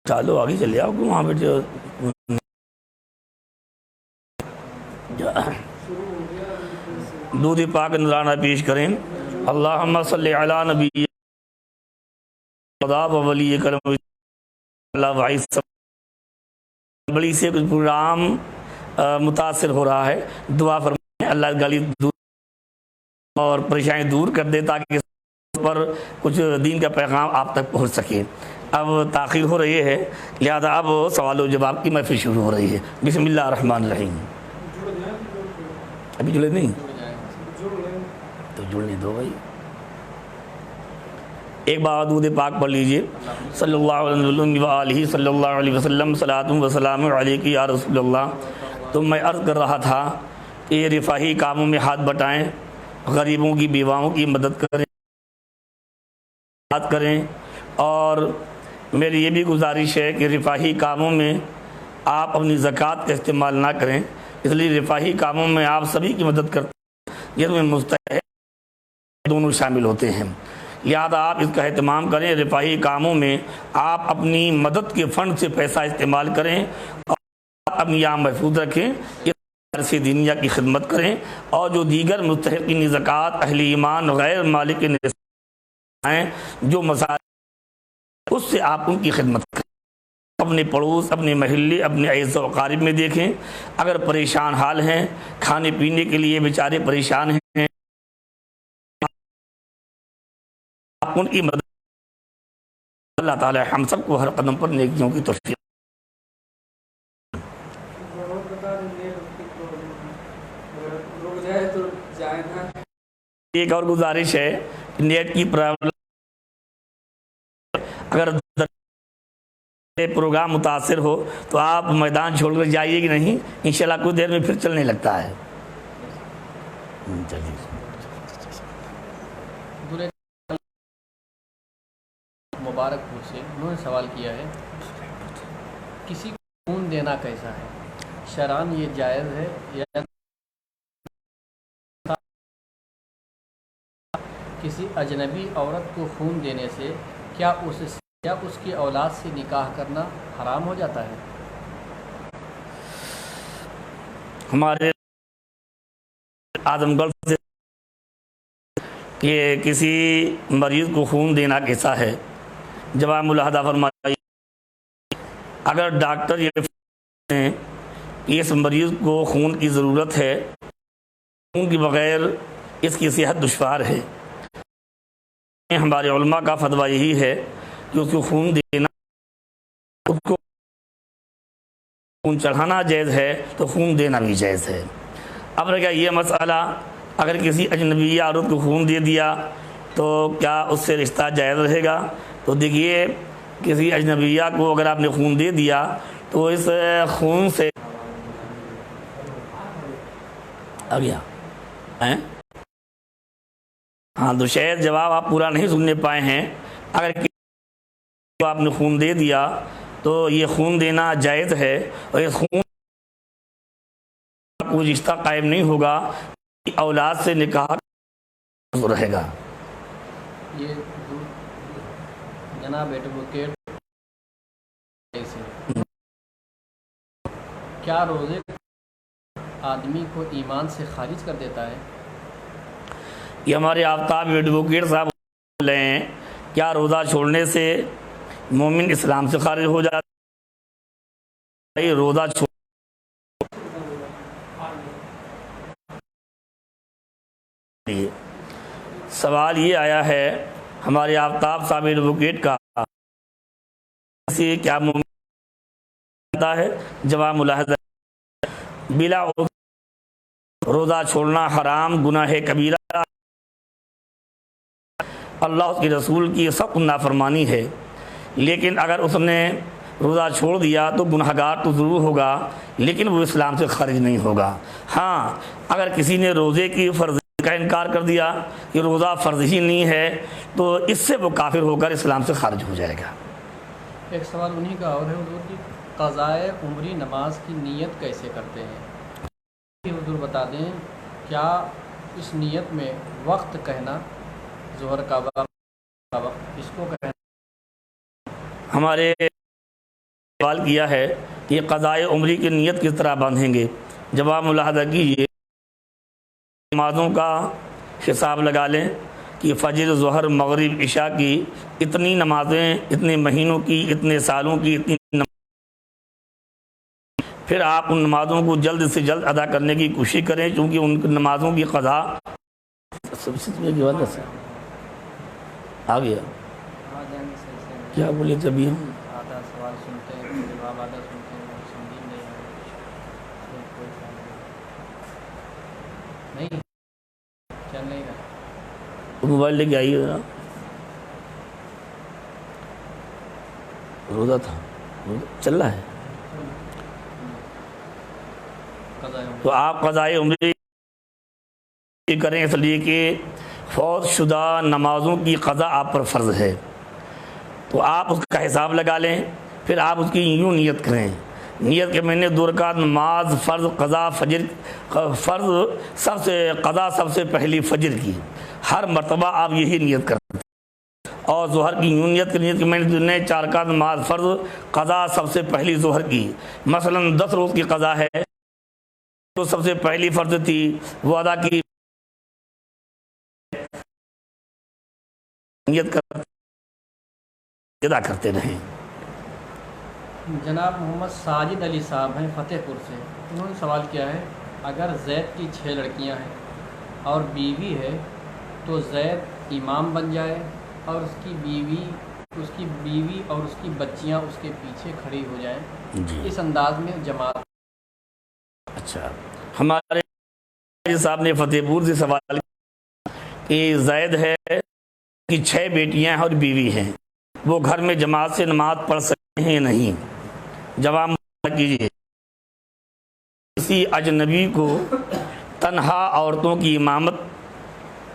چالو آگے چلے آؤ وہاں پہ جو دودھ پاک نذرانہ پیش کریں۔ اللہم صلی علی نبی خدا و ولی کرم اللہ وعیس بڑی سے کچھ پروگرام متاثر ہو رہا ہے، دعا فرمائیں اللہ گالی دور اور پریشانی دور کر دے تاکہ اس پر کچھ دین کا پیغام آپ تک پہنچ سکے۔ اب تاخیر ہو رہی ہے لہذا اب سوال و جواب کی محفل شروع ہو رہی ہے۔ بسم اللہ الرحمن الرحیم۔ ابھی جڑے نہیں تو جڑنے دو بھائی۔ ایک بار درود پاک پڑھ لیجئے۔ صلی اللہ علیہ وسلم وآلہ صلی اللہ علیہ وسلم صلاۃ و سلام علیک یا رسول اللہ۔ تو میں عرض کر رہا تھا کہ یہ رفاہی کاموں میں ہاتھ بٹائیں، غریبوں کی بیواؤں کی مدد کریں اور میری یہ بھی گزارش ہے کہ رفاہی کاموں میں آپ اپنی زکوٰۃ کا استعمال نہ کریں، اس لیے رفاہی کاموں میں آپ سبھی کی مدد کرتے ہیں جس میں مستحق دونوں شامل ہوتے ہیں، لہذا آپ اس کا اہتمام کریں۔ رفاہی کاموں میں آپ اپنی مدد کے فنڈ سے پیسہ استعمال کریں اور اپنی یہاں محفوظ رکھیں، سے دنیا کی خدمت کریں، اور جو دیگر مستحقین زکوٰۃ اہل ایمان غیر مالک ہیں جو مسائل اس سے آپ ان کی خدمت کریں۔ اپنے پڑوس، اپنے محلے، اپنے اعزاء و اقارب میں دیکھیں، اگر پریشان حال ہیں، کھانے پینے کے لیے بیچارے پریشان ہیں، آپ ان کی مدد۔ اللہ تعالی ہم سب کو ہر قدم پر نیکیوں کی توفیق۔ ایک اور گزارش ہے، نیٹ کی پرابلم اگر پروگرام متاثر ہو تو آپ میدان چھوڑ کر جائیے کہ نہیں، انشاءاللہ کچھ دیر میں پھر چلنے لگتا ہے۔ مبارک پور سے انہوں نے سوال کیا ہے، کسی کو خون دینا کیسا ہے؟ شرعاً یہ جائز ہے یا کسی اجنبی عورت کو خون دینے سے کیا اس کی اولاد سے نکاح کرنا حرام ہو جاتا ہے؟ ہمارے اعظم گڑھ سے کہ کسی مریض کو خون دینا کیسا ہے، جواب ملاحظہ فرمائیے۔ اگر ڈاکٹر یہ ہیں کہ اس مریض کو خون کی ضرورت ہے، خون کے بغیر اس کی صحت دشوار ہے، ہمارے علماء کا فتویٰ یہی ہے کہ اس کو خون دینا، اس کو خون چڑھانا جائز ہے تو خون دینا بھی جائز ہے۔ اب رہ گیا یہ مسئلہ، اگر کسی اجنبی عورت کو خون دے دیا تو کیا اس سے رشتہ جائز رہے گا؟ تو دیکھیے، کسی اجنبیہ کو اگر آپ نے خون دے دیا تو اس خون سے آ گیا ہاں تو شاید جواب آپ پورا نہیں سننے پائے ہیں۔ اگر کسی کو آپ نے خون دے دیا تو یہ خون دینا جائز ہے، اور اس خون کا کوئی رشتہ قائم نہیں ہوگا، اولاد سے نکاح رہے گا۔ یہ جناب ایڈوکیٹ کیا روزے آدمی کو ایمان سے خارج کر دیتا ہے؟ یہ ہمارے آفتاب ایڈوکیٹ صاحب بول رہے ہیں، کیا روزہ چھوڑنے سے مومن اسلام سے خارج ہو جاتا ہے؟ روزہ چھوڑ سوال یہ آیا ہے ہمارے آفتاب صاحب ایڈوکیٹ کا، کیا مومن ہوتا ہے؟ جواب ملاحظہ، بلا روزہ چھوڑنا حرام گناہ کبیرہ، اللہ کے رسول کی سخت نافرمانی ہے، لیکن اگر اس نے روزہ چھوڑ دیا تو گناہگار تو ضرور ہوگا لیکن وہ اسلام سے خارج نہیں ہوگا۔ ہاں اگر کسی نے روزے کی فرض کا انکار کر دیا کہ روزہ فرض ہی نہیں ہے تو اس سے وہ کافر ہو کر اسلام سے خارج ہو جائے گا۔ ایک سوال انہی کا اور ہے حضور کی، قضائے عمری نماز کی نیت کیسے کرتے ہیں؟ حضور بتا دیں، کیا اس نیت میں وقت کہنا، ظہر کا وقت اس کو کہنا؟ ہمارے سوال کیا ہے کہ قضائے عمری کی نیت کس طرح باندھیں گے؟ جواب ملاحظہ کیجیے، نمازوں کا حساب لگا لیں کہ فجر، ظہر، مغرب، عشاء کی اتنی نمازیں، اتنے مہینوں کی، اتنے سالوں کی، پھر آپ ان نمازوں کو جلد سے جلد ادا کرنے کی کوشش کریں، چونکہ ان نمازوں کی قضا آ گیا کیا بولے تبھی ہم آدھا سوال سنتے ہیں، جواب آدھا سنتے ہیں، سمجھ نہیں نہیں چلنے کا موبائل لے کے آئیے ذرا، روزہ تھا، چل رہا ہے تو آپ قضائے عمری کریں، اس لیے کہ فوت شدہ نمازوں کی قضا آپ پر فرض ہے، تو آپ اس کا حساب لگا لیں، پھر آپ اس کی یوں نیت کریں، نیت کہ میں نے 2 رکعت نماز فرض قضا فجر فرض قضا سب سے پہلی فجر کی، ہر مرتبہ آپ یہی نیت کرتے ہیں، اور ظہر کی یوں نیت کہ میں نے 4 رکعت نماز فرض قضا سب سے پہلی ظہر کی، مثلا 10 روز کی قضا ہے تو سب سے پہلی فرض تھی وہ ادا کی، نیت ادا کرتے رہیں۔ جناب محمد ساجد علی صاحب ہیں فتح پور سے، انہوں نے سوال کیا ہے، اگر زید کی 6 لڑکیاں ہیں اور بیوی ہے تو زید امام بن جائے اور اس کی بیوی اور اس کی بچیاں اس کے پیچھے کھڑی ہو جائیں، جی اس انداز میں جماعت۔ اچھا، ہمارے صاحب نے فتح پور سے سوال کہ زید ہے کہ 6 بیٹیاں ہیں اور بیوی ہیں، وہ گھر میں جماعت سے نماز پڑھ سکتے ہیں یا نہیں؟ جواب کیجیے، کسی اجنبی کو تنہا عورتوں کی امامت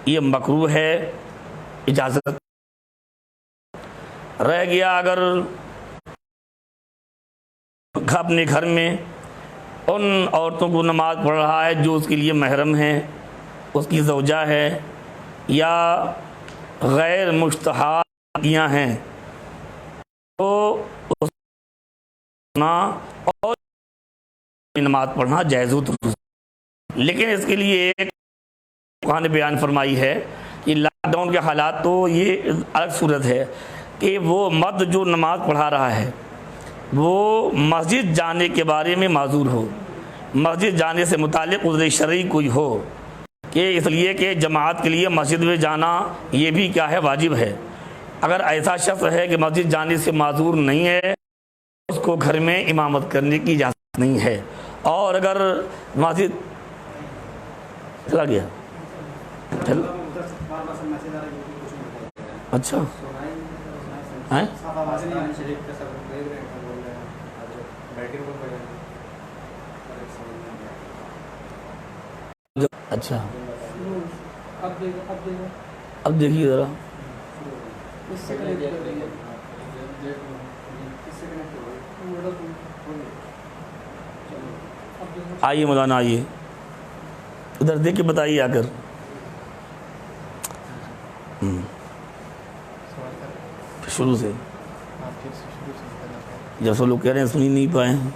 یہ مکروہ ہے، اجازت رہ گیا اگر اپنے گھر میں ان عورتوں کو نماز پڑھ رہا ہے جو اس کے لیے محرم ہیں، اس کی زوجہ ہے یا غیر مشتہر کیاں ہیں، تو اور نماز پڑھنا جائز ہو، لیکن اس کے لیے ایک نے بیان فرمائی ہے کہ لاک ڈاؤن کے حالات تو یہ الگ صورت ہے کہ وہ مرد جو نماز پڑھا رہا ہے وہ مسجد جانے کے بارے میں معذور ہو، مسجد جانے سے متعلق عذر شرعی کوئی ہو، کہ اس لیے کہ جماعت کے لیے مسجد میں جانا یہ بھی کیا ہے، واجب ہے۔ اگر ایسا شخص ہے کہ مسجد جانے سے معذور نہیں ہے، اس کو گھر میں امامت کرنے کی اجازت نہیں ہے، اور اگر مسجد چلا گیا اچھا اچھا، اب دیکھیے ذرا، آئیے مولانا، آئیے ادھر دیکھ کے بتائیے آ کر، شروع سے جب سب لوگ کہہ رہے ہیں سنی نہیں پائے ہیں۔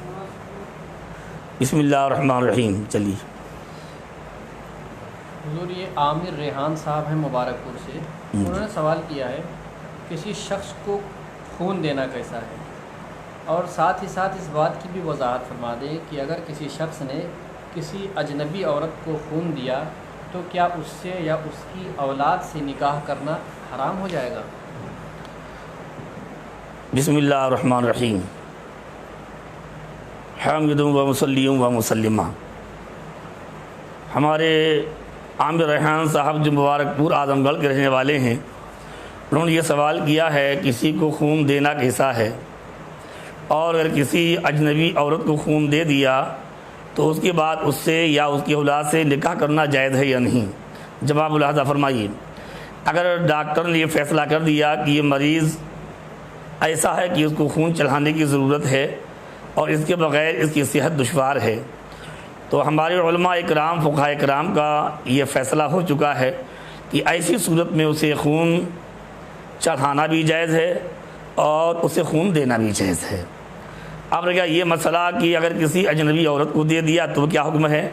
بسم اللہ الرحمن الرحیم، چلیے۔ حضور یہ عامر ریحان صاحب ہیں مبارک پور سے، انہوں نے سوال کیا ہے کسی شخص کو خون دینا کیسا ہے، اور ساتھ ہی ساتھ اس بات کی بھی وضاحت فرما دیں کہ اگر کسی شخص نے کسی اجنبی عورت کو خون دیا تو کیا اس سے یا اس کی اولاد سے نکاح کرنا حرام ہو جائے گا؟ بسم اللہ الرحمن الرحیم، حامد و مسلم و مسلمہ۔ ہمارے عامر ریحان صاحب جو مبارک پور اعظم گڑھ کے رہنے والے ہیں، انہوں نے یہ سوال کیا ہے کسی کو خون دینا کیسا ہے، اور اگر کسی اجنبی عورت کو خون دے دیا تو اس کے بعد اس سے یا اس کی اولاد سے نکاح کرنا جائز ہے یا نہیں؟ جواب ملاحظہ فرمائیے، اگر ڈاکٹر نے یہ فیصلہ کر دیا کہ یہ مریض ایسا ہے کہ اس کو خون چڑھانے کی ضرورت ہے اور اس کے بغیر اس کی صحت دشوار ہے، تو ہمارے علماء اکرام، فقہاء اکرام کا یہ فیصلہ ہو چکا ہے کہ ایسی صورت میں اسے خون چڑھانا بھی جائز ہے اور اسے خون دینا بھی جائز ہے۔ آپ نے کہا یہ مسئلہ کہ اگر کسی اجنبی عورت کو دے دیا تو کیا حکم ہے؟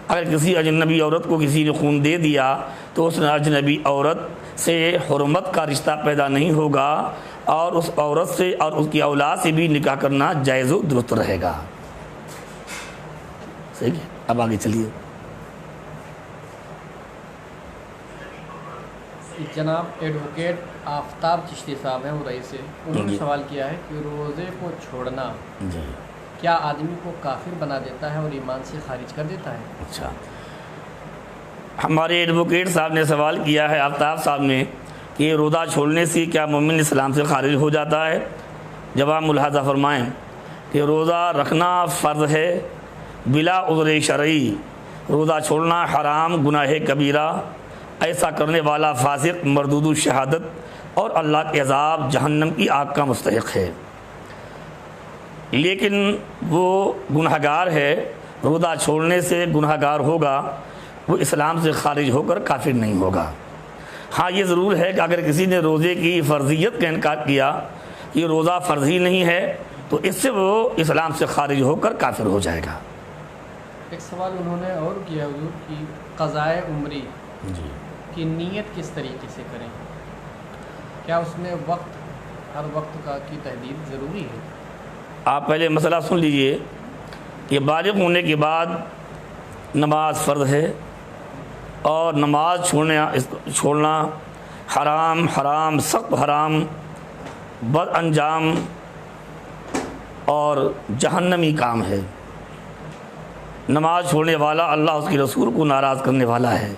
اگر کسی اجنبی عورت کو کسی نے خون دے دیا تو اس اجنبی عورت سے حرمت کا رشتہ پیدا نہیں ہوگا اور اس عورت سے اور اس کی اولاد سے بھی نکاح کرنا جائز و درست رہے گا. صحیح ہے. اب آگے چلیے. جناب ایڈوکیٹ آفتاب چشتی صاحب ہیں وہ رئیس سے، انہوں نے جی. سوال کیا ہے کہ روزے کو چھوڑنا جی کیا آدمی کو کافر بنا دیتا ہے اور ایمان سے خارج کر دیتا ہے؟ اچھا، ہمارے ایڈوکیٹ صاحب نے سوال کیا ہے آفتاب صاحب نے کہ روزہ چھوڑنے سے کیا مومن اسلام سے خارج ہو جاتا ہے؟ جواب ملاحظہ فرمائیں کہ روزہ رکھنا فرض ہے بلا عذر شرعی، روزہ چھوڑنا حرام گناہ کبیرہ، ایسا کرنے والا فاسق مردود الشہادت اور اللہ کے عذاب جہنم کی آگ کا مستحق ہے. لیکن وہ گنہگار ہے، روزہ چھوڑنے سے گنہگار ہوگا، وہ اسلام سے خارج ہو کر کافر نہیں ہوگا. ہاں یہ ضرور ہے کہ اگر کسی نے روزے کی فرضیت کا انکار کیا، یہ روزہ فرض ہی نہیں ہے، تو اس سے وہ اسلام سے خارج ہو کر کافر ہو جائے گا. ایک سوال انہوں نے اور کیا حضور کہ قضائے عمری جی کی نیت کس طریقے سے کریں؟ کیا اس میں ہر وقت کی تحدید ضروری ہے؟ آپ پہلے مسئلہ سن لیجئے کہ بالغ ہونے کے بعد نماز فرض ہے اور نماز چھوڑنا حرام سخت حرام بد انجام اور جہنمی کام ہے. نماز چھوڑنے والا اللہ اس کے رسول کو ناراض کرنے والا ہے.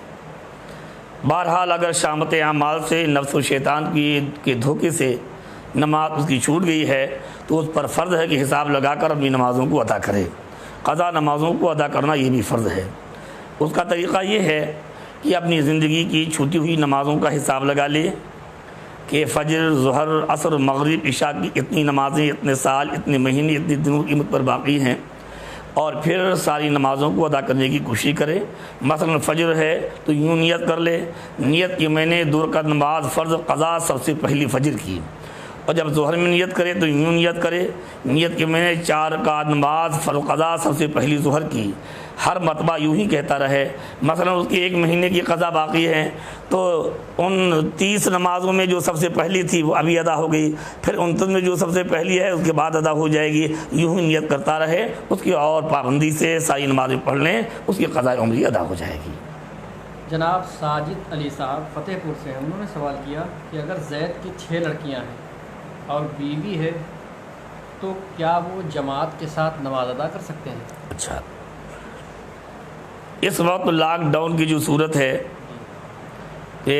بہرحال اگر شامت اعمال سے نفس و شیطان کے دھوکے سے نماز اس کی چھوٹ گئی ہے تو اس پر فرض ہے کہ حساب لگا کر اپنی نمازوں کو ادا کرے. قضا نمازوں کو ادا کرنا یہ بھی فرض ہے. اس کا طریقہ یہ ہے کہ اپنی زندگی کی چھوٹی ہوئی نمازوں کا حساب لگا لے کہ فجر ظہر عصر مغرب عشاء کی اتنی نمازیں اتنے سال اتنے مہینے اتنے دنوں کی مجھ پر باقی ہیں، اور پھر ساری نمازوں کو ادا کرنے کی کوشش کرے. مثلا فجر ہے تو یوں نیت کر لے، نیت کہ میں نے 2 رکعت نماز فرض قضا سب سے پہلی فجر کی. اور جب ظہر میں نیت کرے تو یوں نیت کرے، نیت کہ میں نے 4 رکعت نماز فرض قضا سب سے پہلی ظہر کی. ہر مرتبہ یوں ہی کہتا رہے. مثلا اس کی 1 مہینے کی قضا باقی ہے تو ان 30 نمازوں میں جو سب سے پہلی تھی وہ ابھی ادا ہو گئی، پھر 29 میں جو سب سے پہلی ہے اس کے بعد ادا ہو جائے گی. یوں ہی نیت کرتا رہے، اس کی اور پابندی سے ساری نمازیں پڑھ لیں، اس کی قضاء عمری ادا ہو جائے گی. جناب ساجد علی صاحب فتح پور سے ہیں، انہوں نے سوال کیا کہ اگر زید کی 6 لڑکیاں ہیں اور بیوی ہے تو کیا وہ جماعت کے ساتھ نماز ادا کر سکتے ہیں؟ اچھا، اس وقت لاک ڈاؤن کی جو صورت ہے کہ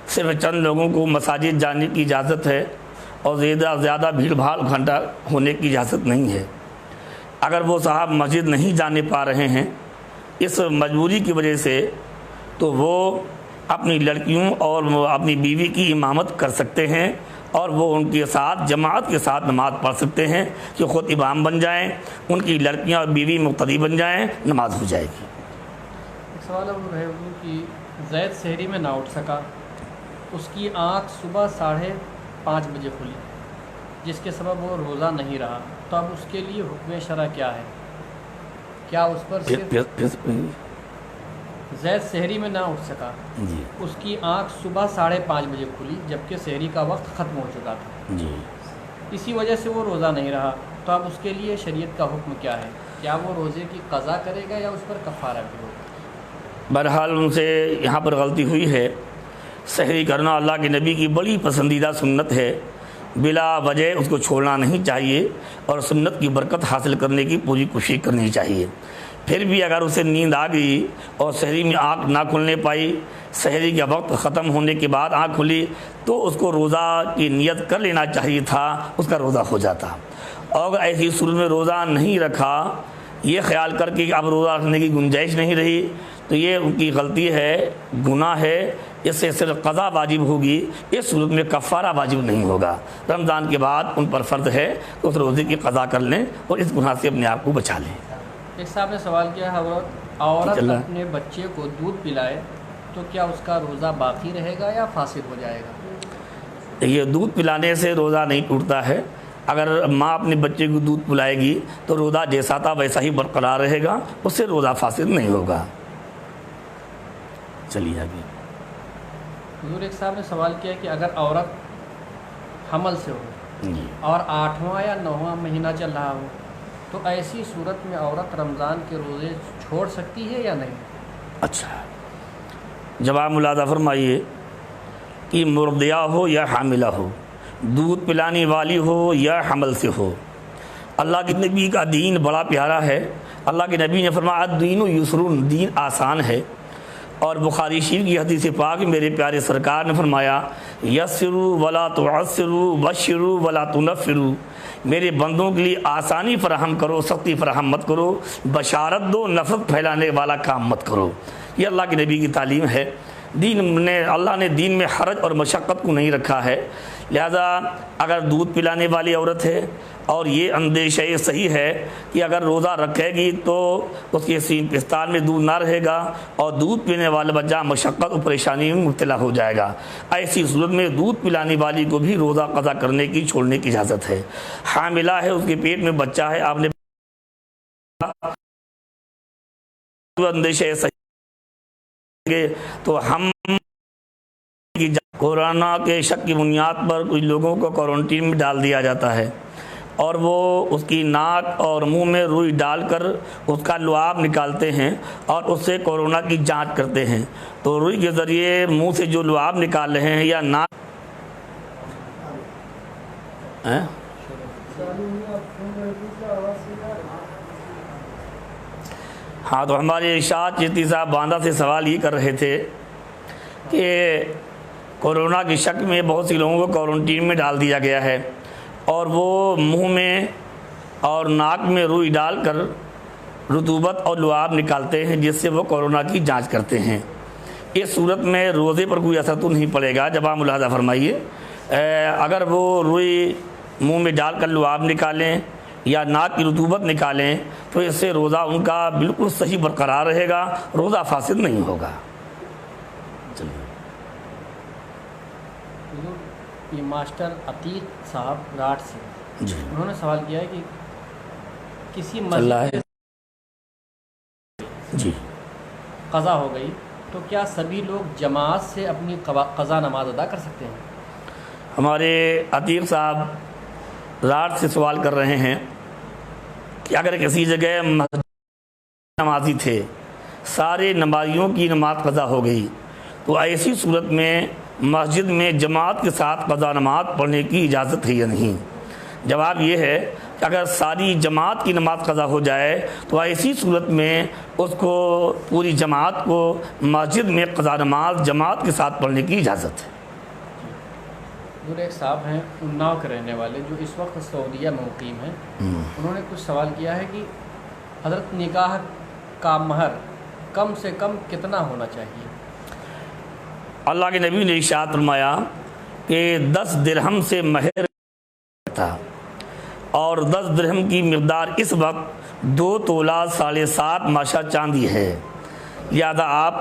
صرف چند لوگوں کو مساجد جانے کی اجازت ہے اور زیادہ بھیڑ بھاڑ اکٹھا ہونے کی اجازت نہیں ہے. اگر وہ صاحب مسجد نہیں جانے پا رہے ہیں اس مجبوری کی وجہ سے تو وہ اپنی لڑکیوں اور اپنی بیوی کی امامت کر سکتے ہیں اور وہ ان کے ساتھ جماعت کے ساتھ نماز پڑھ سکتے ہیں کہ خود امام بن جائیں، ان کی لڑکیاں اور بیوی مقتدی بن جائیں، نماز ہو جائے گی. ایک سوال اب ہے کہ زید سحری میں نہ اٹھ سکا، اس کی آنکھ صبح 5:30 بجے کھلی جس کے سبب وہ روزہ نہیں رہا، تو اب اس کے لیے حکم شرع کیا ہے؟ کیا اس پر زید سحری میں نہ اٹھ سکا، جی اس کی آنکھ صبح 5:30 بجے کھلی جبکہ سحری کا وقت ختم ہو چکا تھا، جی اسی وجہ سے وہ روزہ نہیں رہا، تو اب اس کے لیے شریعت کا حکم کیا ہے؟ کیا وہ روزے کی قضا کرے گا یا اس پر کفارہ بھی ہوگا؟ بہرحال ان سے یہاں پر غلطی ہوئی ہے. سحری کرنا اللہ کے نبی کی بڑی پسندیدہ سنت ہے، بلا وجہ اس کو چھوڑنا نہیں چاہیے اور سنت کی برکت حاصل کرنے کی پوری کوشش کرنی چاہیے. پھر بھی اگر اسے نیند آ گئی اور سحری میں آنکھ نہ کھلنے پائی، سحری کا وقت ختم ہونے کے بعد آنکھ کھلی تو اس کو روزہ کی نیت کر لینا چاہیے تھا، اس کا روزہ ہو جاتا. اور اگر ایسی صورت میں روزہ نہیں رکھا یہ خیال کر کے کہ اب روزہ رکھنے کی گنجائش نہیں رہی تو یہ ان کی غلطی ہے، گناہ ہے، اس سے صرف قضا واجب ہوگی، اس صورت میں کفارہ واجب نہیں ہوگا. رمضان کے بعد ان پر فرض ہے کہ اس روزے کی قضا کر لیں اور اس گناہ سے اپنے آپ کو بچا لیں. ایک صاحب نے سوال کیا ہے عورت اپنے بچے کو دودھ پلائے تو کیا اس کا روزہ باقی رہے گا یا فاسد ہو جائے گا؟ یہ دودھ پلانے سے روزہ نہیں ٹوٹتا ہے، اگر ماں اپنے بچے کو دودھ پلائے گی تو روزہ جیسا تھا ویسا ہی برقرار رہے گا، اس سے روزہ فاسد نہیں ہوگا۔ چلیے آگے۔ حضور ایک صاحب نے سوال کیا کہ اگر عورت حمل سے ہو اور 8واں یا 9واں مہینہ چل رہا ہو تو ایسی صورت میں عورت رمضان کے روزے چھوڑ سکتی ہے یا نہیں؟ اچھا، جواب ملاحظہ فرمائیے کہ مرضعہ ہو یا حاملہ ہو، دودھ پلانے والی ہو یا حمل سے ہو، اللہ کے نبی کا دین بڑا پیارا ہے۔ اللہ کے نبی نے فرمایا الدین یسرون، دین آسان ہے۔ اور بخاری شریف کی حدیث پاک میرے پیارے سرکار نے فرمایا یسروا ولا تعسروا بشروا ولا تنفروا، میرے بندوں کے لیے آسانی فراہم کرو، سختی فراہم مت کرو، بشارت دو، نفرت پھیلانے والا کام مت کرو۔ یہ اللہ کے نبی کی تعلیم ہے۔ اللہ نے دین میں حرج اور مشقت کو نہیں رکھا ہے، لہذا اگر دودھ پلانے والی عورت ہے اور یہ اندیشہ یہ صحیح ہے کہ اگر روزہ رکھے گی تو اس کے سین پستان میں دودھ نہ رہے گا اور دودھ پینے والا بچہ مشقت اور پریشانی میں مبتلا ہو جائے گا، ایسی صورت میں دودھ پلانے والی کو بھی روزہ قضا کرنے کی چھوڑنے کی اجازت ہے۔ حاملہ ہے، اس کے پیٹ میں بچہ ہے، آپ نے اندیشہ صحیح تو ہم کورونا کے شک کی بنیاد پر کچھ لوگوں کو کوارنٹین میں ڈال دیا جاتا ہے اور وہ اس کی ناک اور منہ میں روئی ڈال کر اس کا لعاب نکالتے ہیں اور اس سے کورونا کی جانچ کرتے ہیں۔ تو روئی کے ذریعے منہ سے جو لعاب نکال رہے ہیں یا ناک ہاں، تو ہمارے ارشاد چشتی صاحب باندہ سے سوال یہ کر رہے تھے کہ کورونا کی شک میں بہت سی لوگوں کو کوارنٹین میں ڈال دیا گیا ہے اور وہ منہ میں اور ناک میں روئی ڈال کر رطوبت اور لعاب نکالتے ہیں جس سے وہ کورونا کی جانچ کرتے ہیں۔ اس صورت میں روزے پر کوئی اثر تو نہیں پڑے گا۔ جب آپ ملاحظہ فرمائیے، اگر وہ روئی منہ میں ڈال کر لعاب نکالیں یا ناک کی رطوبت نکالیں تو اس سے روزہ ان کا بالکل صحیح برقرار رہے گا، روزہ فاسد نہیں ہوگا۔ یہ ماسٹر عتیق صاحب راٹ سے جی، انہوں نے سوال کیا ہے کہ کسی اللہ مسجد جی قضا ہو گئی تو کیا سبھی لوگ جماعت سے اپنی قضا نماز ادا کر سکتے ہیں؟ ہمارے عتیق صاحب راٹ سے سوال کر رہے ہیں کہ اگر کسی جگہ نمازی تھے، سارے نمازیوں کی نماز قضا ہو گئی تو ایسی صورت میں مسجد میں جماعت کے ساتھ قضا نماز پڑھنے کی اجازت ہے یا نہیں؟ جواب یہ ہے کہ اگر ساری جماعت کی نماز قضا ہو جائے تو ایسی صورت میں اس کو پوری جماعت کو مسجد میں قضا نماز جماعت کے ساتھ پڑھنے کی اجازت ہے۔ حضور ایک صاحب ہیں اناؤ کے رہنے والے جو اس وقت سعودیہ میں مقیم ہیں، انہوں نے کچھ سوال کیا ہے کہ حضرت نکاح کا مہر کم سے کم کتنا ہونا چاہیے؟ اللہ کے نبی نے ارشاد فرمایا کہ 10 درہم سے مہر تھا اور 10 درہم کی مقدار اس وقت 2 تولہ 7.5 ماشا چاندی ہے، لہذا آپ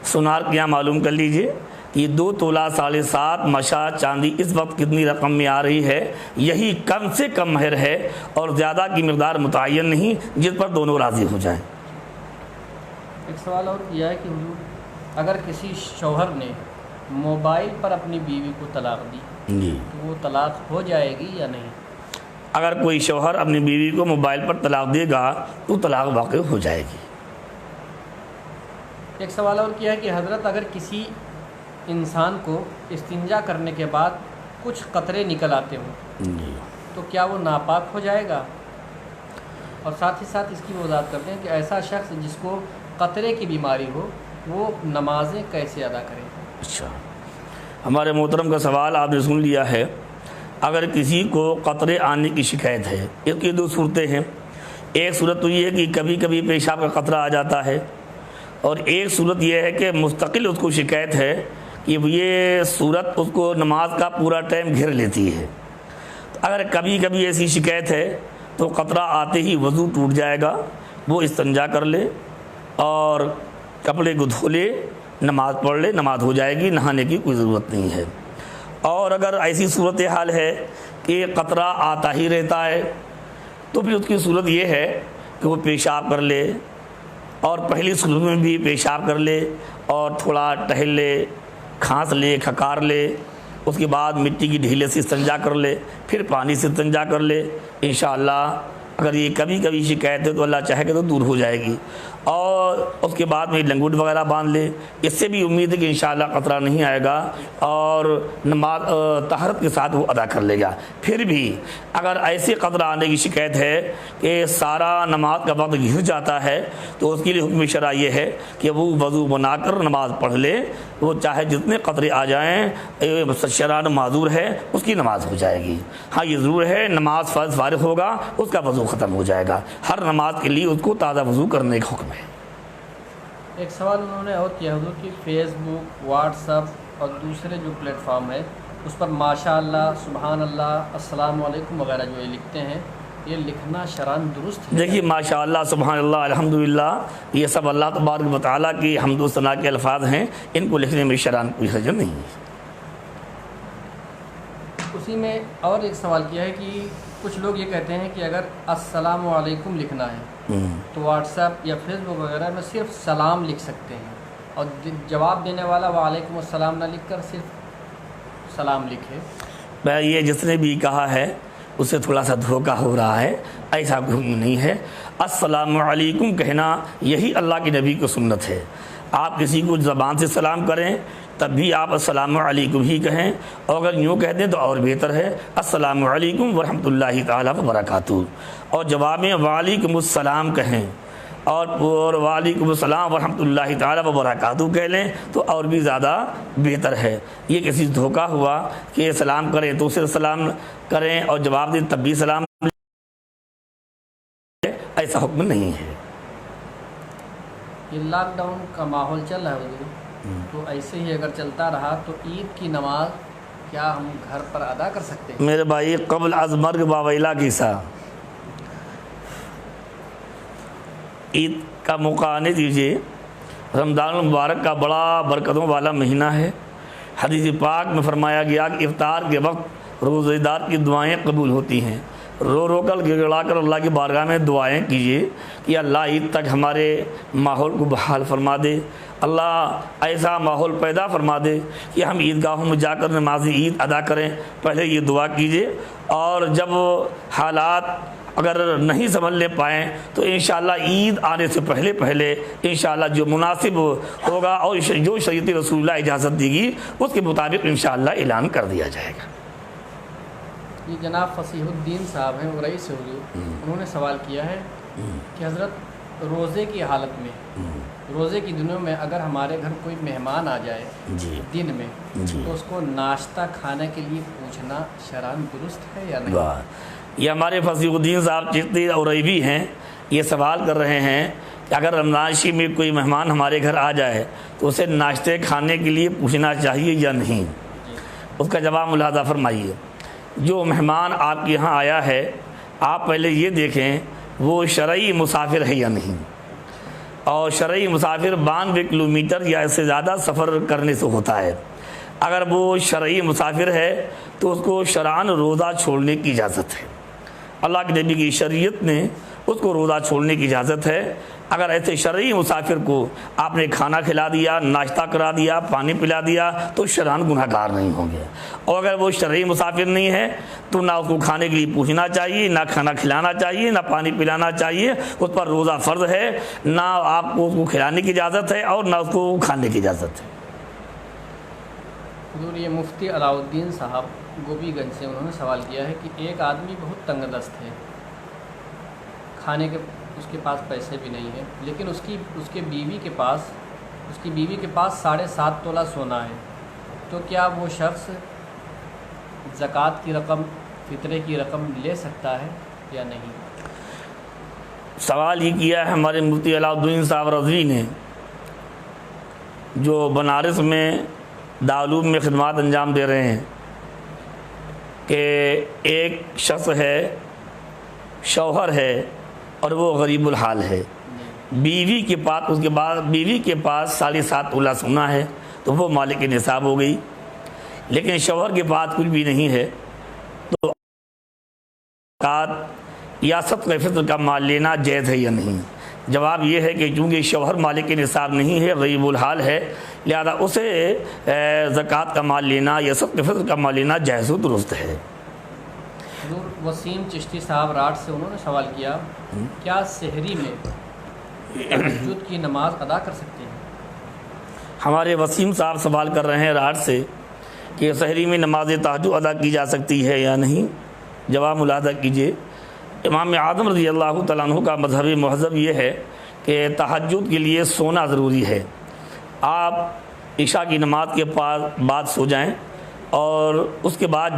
سنار کیا معلوم کر لیجئے کہ 2 تولہ 7.5 ماشا چاندی اس وقت کتنی رقم میں آ رہی ہے۔ یہی کم سے کم مہر ہے اور زیادہ کی مقدار متعین نہیں جس پر دونوں راضی ہو جائیں۔ ایک سوال اور کیا ہے کہ حضور اگر کسی شوہر نے موبائل پر اپنی بیوی کو طلاق دی جی، تو وہ طلاق ہو جائے گی یا نہیں؟ اگر کوئی شوہر اپنی بیوی کو موبائل پر طلاق دے گا تو طلاق واقع ہو جائے گی۔ ایک سوال اور کیا ہے کہ حضرت اگر کسی انسان کو استنجا کرنے کے بعد کچھ قطرے نکل آتے ہوں جی، تو کیا وہ ناپاک ہو جائے گا؟ اور ساتھ ہی ساتھ اس کی وضاحت کرتے ہیں کہ ایسا شخص جس کو قطرے کی بیماری ہو وہ نمازیں کیسے ادا کرے؟ اچھا، ہمارے محترم کا سوال آپ نے سن لیا ہے۔ اگر کسی کو قطرے آنے کی شکایت ہے، اس کی 2 صورتیں ہیں۔ ایک صورت تو یہ ہے کہ کبھی کبھی پیشاب کا قطرہ آ جاتا ہے، اور ایک صورت یہ ہے کہ مستقل اس کو شکایت ہے کہ یہ صورت اس کو نماز کا پورا ٹائم گھیر لیتی ہے۔ اگر کبھی کبھی ایسی شکایت ہے تو قطرہ آتے ہی وضو ٹوٹ جائے گا، وہ استنجا کر لے اور کپڑے کو دھو لے، نماز پڑھ لے، نماز ہو جائے گی، نہانے کی کوئی ضرورت نہیں ہے۔ اور اگر ایسی صورتحال ہے کہ قطرہ آتا ہی رہتا ہے تو پھر اس کی صورت یہ ہے کہ وہ پیشاب کر لے، اور پہلی صورت میں بھی پیشاب کر لے اور تھوڑا ٹہل لے، کھانس لے، کھکار لے، اس کے بعد مٹی کی ڈھیلے سے استنجا کر لے، پھر پانی سے استنجا کر لے۔ انشاءاللہ اگر یہ کبھی کبھی شکایت ہے تو اللہ چاہے گا تو دور ہو جائے گی، اور اس کے بعد میں لنگوٹ وغیرہ باندھ لے، اس سے بھی امید ہے کہ انشاءاللہ قطرہ نہیں آئے گا اور نماز طہارت کے ساتھ وہ ادا کر لے گا۔ پھر بھی اگر ایسے قطرہ آنے کی شکایت ہے کہ سارا نماز کا وقت گھر جاتا ہے تو اس کے لیے حکم شرع یہ ہے کہ وہ وضو بنا کر نماز پڑھ لے، وہ چاہے جتنے قطرے آ جائیں شرعاً معذور ہے، اس کی نماز ہو جائے گی۔ ہاں یہ ضرور ہے نماز فرض فارغ ہوگا اس کا وضو ختم ہو جائے گا، ہر نماز کے لیے اس کو تازہ وضو کرنے کا حکم ہے۔ ایک سوال انہوں نے اور کیا حضور کہ فیس بک، واٹس ایپ اور دوسرے جو پلیٹ فارم ہے اس پر ماشاء اللہ، سبحان اللہ، السلام علیکم وغیرہ جو یہ لکھتے ہیں، یہ لکھنا شرعاً درست ہے؟ دیکھیے ماشاء اللہ، سبحان اللہ، الحمدللہ، یہ سب اللہ تبارک و تعالیٰ کی حمد و ثنا کے الفاظ ہیں، ان کو لکھنے میں شرعاً کوئی حرج نہیں ہے۔ اسی میں اور ایک سوال کیا ہے کہ کچھ لوگ یہ کہتے ہیں کہ اگر السلام علیکم لکھنا ہے تو واٹس ایپ یا فیس بک وغیرہ میں صرف سلام لکھ سکتے ہیں، اور جواب دینے والا وعلیکم السلام نہ لکھ کر صرف سلام لکھے۔ میں یہ جس نے بھی کہا ہے اس سے تھوڑا سا دھوکہ ہو رہا ہے، ایسا کوئی نہیں ہے۔ السلام علیکم کہنا یہی اللہ کے نبی کی سنت ہے۔ آپ کسی کو زبان سے سلام کریں تب بھی آپ السلام علیکم ہی کہیں، اور اگر یوں کہہ دیں تو اور بہتر ہے، السلام علیکم ورحمۃ اللہ تعالیٰ وبرکاتہ، اور جواب میں وعلیکم السلام کہیں اور وعلیکم السلام ورحمۃ اللہ تعالیٰ وبرکاتہ کہہ لیں تو اور بھی زیادہ بہتر ہے۔ یہ کسی دھوکہ ہوا کہ سلام کریں تو اسے سلام کریں اور جواب دیں تب بھی سلام، ایسا حکم نہیں ہے۔ یہ لاک ڈاؤن کا ماحول چل رہا ہے حضور، تو ایسے ہی اگر چلتا رہا تو عید کی نماز کیا ہم گھر پر ادا کر سکتے ہیں؟ میرے بھائی قبل از مرگ باویلا کیسا، عید کا موقع آنے دیجیے۔ رمضان المبارک کا بڑا برکتوں والا مہینہ ہے۔ حدیث پاک میں فرمایا گیا کہ افطار کے وقت روزہ دار کی دعائیں قبول ہوتی ہیں۔ رو رو کر گڑگڑا کر اللہ کی بارگاہ میں دعائیں کیجیے کہ اللہ عید تک ہمارے ماحول کو بحال فرما دے، اللہ ایسا ماحول پیدا فرما دے کہ ہم عیدگاہوں میں جا کر نماز عید ادا کریں۔ پہلے یہ دعا کیجیے، اور جب حالات اگر نہیں سنبھل لے پائیں تو انشاءاللہ عید آنے سے پہلے انشاءاللہ جو مناسب ہوگا اور جو شریعت رسول اللہ اجازت دے گی اس کے مطابق انشاءاللہ اعلان کر دیا جائے گا۔ یہ جناب فصیح الدین صاحب ہیں ورئی سے حضور، انہوں نے سوال کیا ہے کہ حضرت روزے کی حالت میں، روزے کی دنوں میں اگر ہمارے گھر کوئی مہمان آ جائے دن میں تو اس کو ناشتہ کھانے کے لیے پوچھنا شرعاً درست ہے یا نہیں؟ یہ ہمارے فصیح الدین صاحب چشتی اوریبی ہیں، یہ سوال کر رہے ہیں کہ اگر رمضان شریف میں کوئی مہمان ہمارے گھر آ جائے تو اسے ناشتے کھانے کے لیے پوچھنا چاہیے یا نہیں؟ اس کا جواب ملاحظہ فرمائیے۔ جو مہمان آپ کے یہاں آیا ہے آپ پہلے یہ دیکھیں وہ شرعی مسافر ہے یا نہیں، اور شرعی مسافر 92 کلومیٹر یا اس سے زیادہ سفر کرنے سے ہوتا ہے۔ اگر وہ شرعی مسافر ہے تو اس کو شرعاً روزہ چھوڑنے کی اجازت ہے، اللہ کے نبی کی شریعت نے اس کو روزہ چھوڑنے کی اجازت ہے۔ اگر ایسے شرعی مسافر کو آپ نے کھانا کھلا دیا، ناشتہ کرا دیا، پانی پلا دیا تو شرعاً گناہ گار نہیں ہوں گے، اور اگر وہ شرعی مسافر نہیں ہے تو نہ اس کو کھانے کے لیے پوچھنا چاہیے، نہ کھانا کھلانا چاہیے، نہ پانی پلانا چاہیے، اس پر روزہ فرض ہے، نہ آپ کو اس کو کھلانے کی اجازت ہے اور نہ اس کو کھانے کی اجازت ہے۔ حضور یہ مفتی علاؤالدین صاحب گوبی گنج سے انہوں نے سوال کیا ہے کہ ایک آدمی بہت تنگ دست ہے، کھانے کے اس کے پاس پیسے بھی نہیں ہیں، لیکن اس کی بیوی کے پاس 7.5 تولہ سونا ہے، تو کیا وہ شخص زکوٰۃ کی رقم، فطرے کی رقم لے سکتا ہے یا نہیں؟ سوال یہ کیا ہے ہمارے مفتی علاؤالدین صاحب رضوی نے، جو بنارس میں دارالعلوم میں خدمات انجام دے رہے ہیں، کہ ایک شخص ہے، شوہر ہے اور وہ غریب الحال ہے، بیوی کے پاس 7.5 تولہ سونا ہے تو وہ مالک نصاب ہو گئی۔ لیکن شوہر کے پاس کچھ بھی نہیں ہے تو زکوٰۃ یا صدقہ فطر کا مال لینا جائز ہے یا نہیں؟ جواب یہ ہے کہ چونکہ شوہر مالک نصاب نہیں ہے، غریب الحال ہے، لہذا اسے زکوٰۃ کا مال لینا یا صدقہ فطر کا مال لینا جائز و درست ہے۔ حضور وسیم چشتی صاحب راٹ سے انہوں نے سوال کیا، کیا سحری میں تہجد کی نماز ادا کر سکتے ہیں؟ ہمارے وسیم صاحب سوال کر رہے ہیں راٹ سے کہ سحری میں نماز تہجد ادا کی جا سکتی ہے یا نہیں۔ جواب ملاحظہ کیجیے، امام اعظم رضی اللہ تعالیٰ عنہ کا مذہب مہذب یہ ہے کہ تہجد کے لیے سونا ضروری ہے۔ آپ عشاء کی نماز کے بعد سو جائیں اور اس کے بعد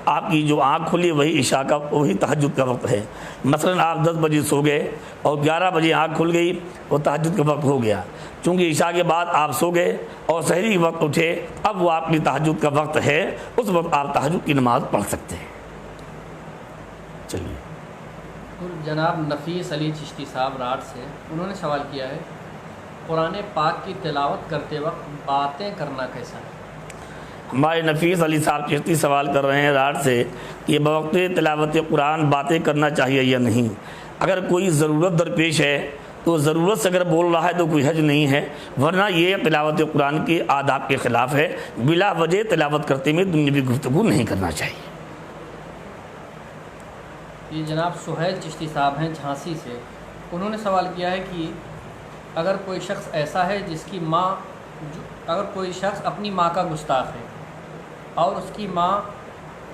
آپ کی جو آنکھ کھلی وہی عشاء کا وہی تہجد کا وقت ہے۔ مثلا آپ 10 بجے سو گئے اور 11 بجے آنکھ کھل گئی، وہ تہجد کا وقت ہو گیا۔ چونکہ عشاء کے بعد آپ سو گئے اور سحری کے وقت اٹھے، اب وہ آپ کی تہجد کا وقت ہے، اس وقت آپ تہجد کی نماز پڑھ سکتے ہیں۔ چلیے، جناب نفیس علی چشتی صاحب راٹ سے انہوں نے سوال کیا ہے، قرآن پاک کی تلاوت کرتے وقت باتیں کرنا کیسا ہے؟ ہمارے نفیس علی صاحب چشتی سوال کر رہے ہیں راٹ سے کہ بوقت تلاوت قرآن باتیں کرنا چاہیے یا نہیں۔ اگر کوئی ضرورت درپیش ہے تو ضرورت سے اگر بول رہا ہے تو کوئی حرج نہیں ہے، ورنہ یہ تلاوت قرآن کے آداب کے خلاف ہے۔ بلا وجہ تلاوت کرتے میں دنیاوی گفتگو نہیں کرنا چاہیے۔ یہ جناب سہیل چشتی صاحب ہیں جھانسی سے، انہوں نے سوال کیا ہے کہ اگر کوئی شخص ایسا ہے جس کی ماں اگر کوئی شخص اپنی ماں کا گستاخ ہے اور اس کی ماں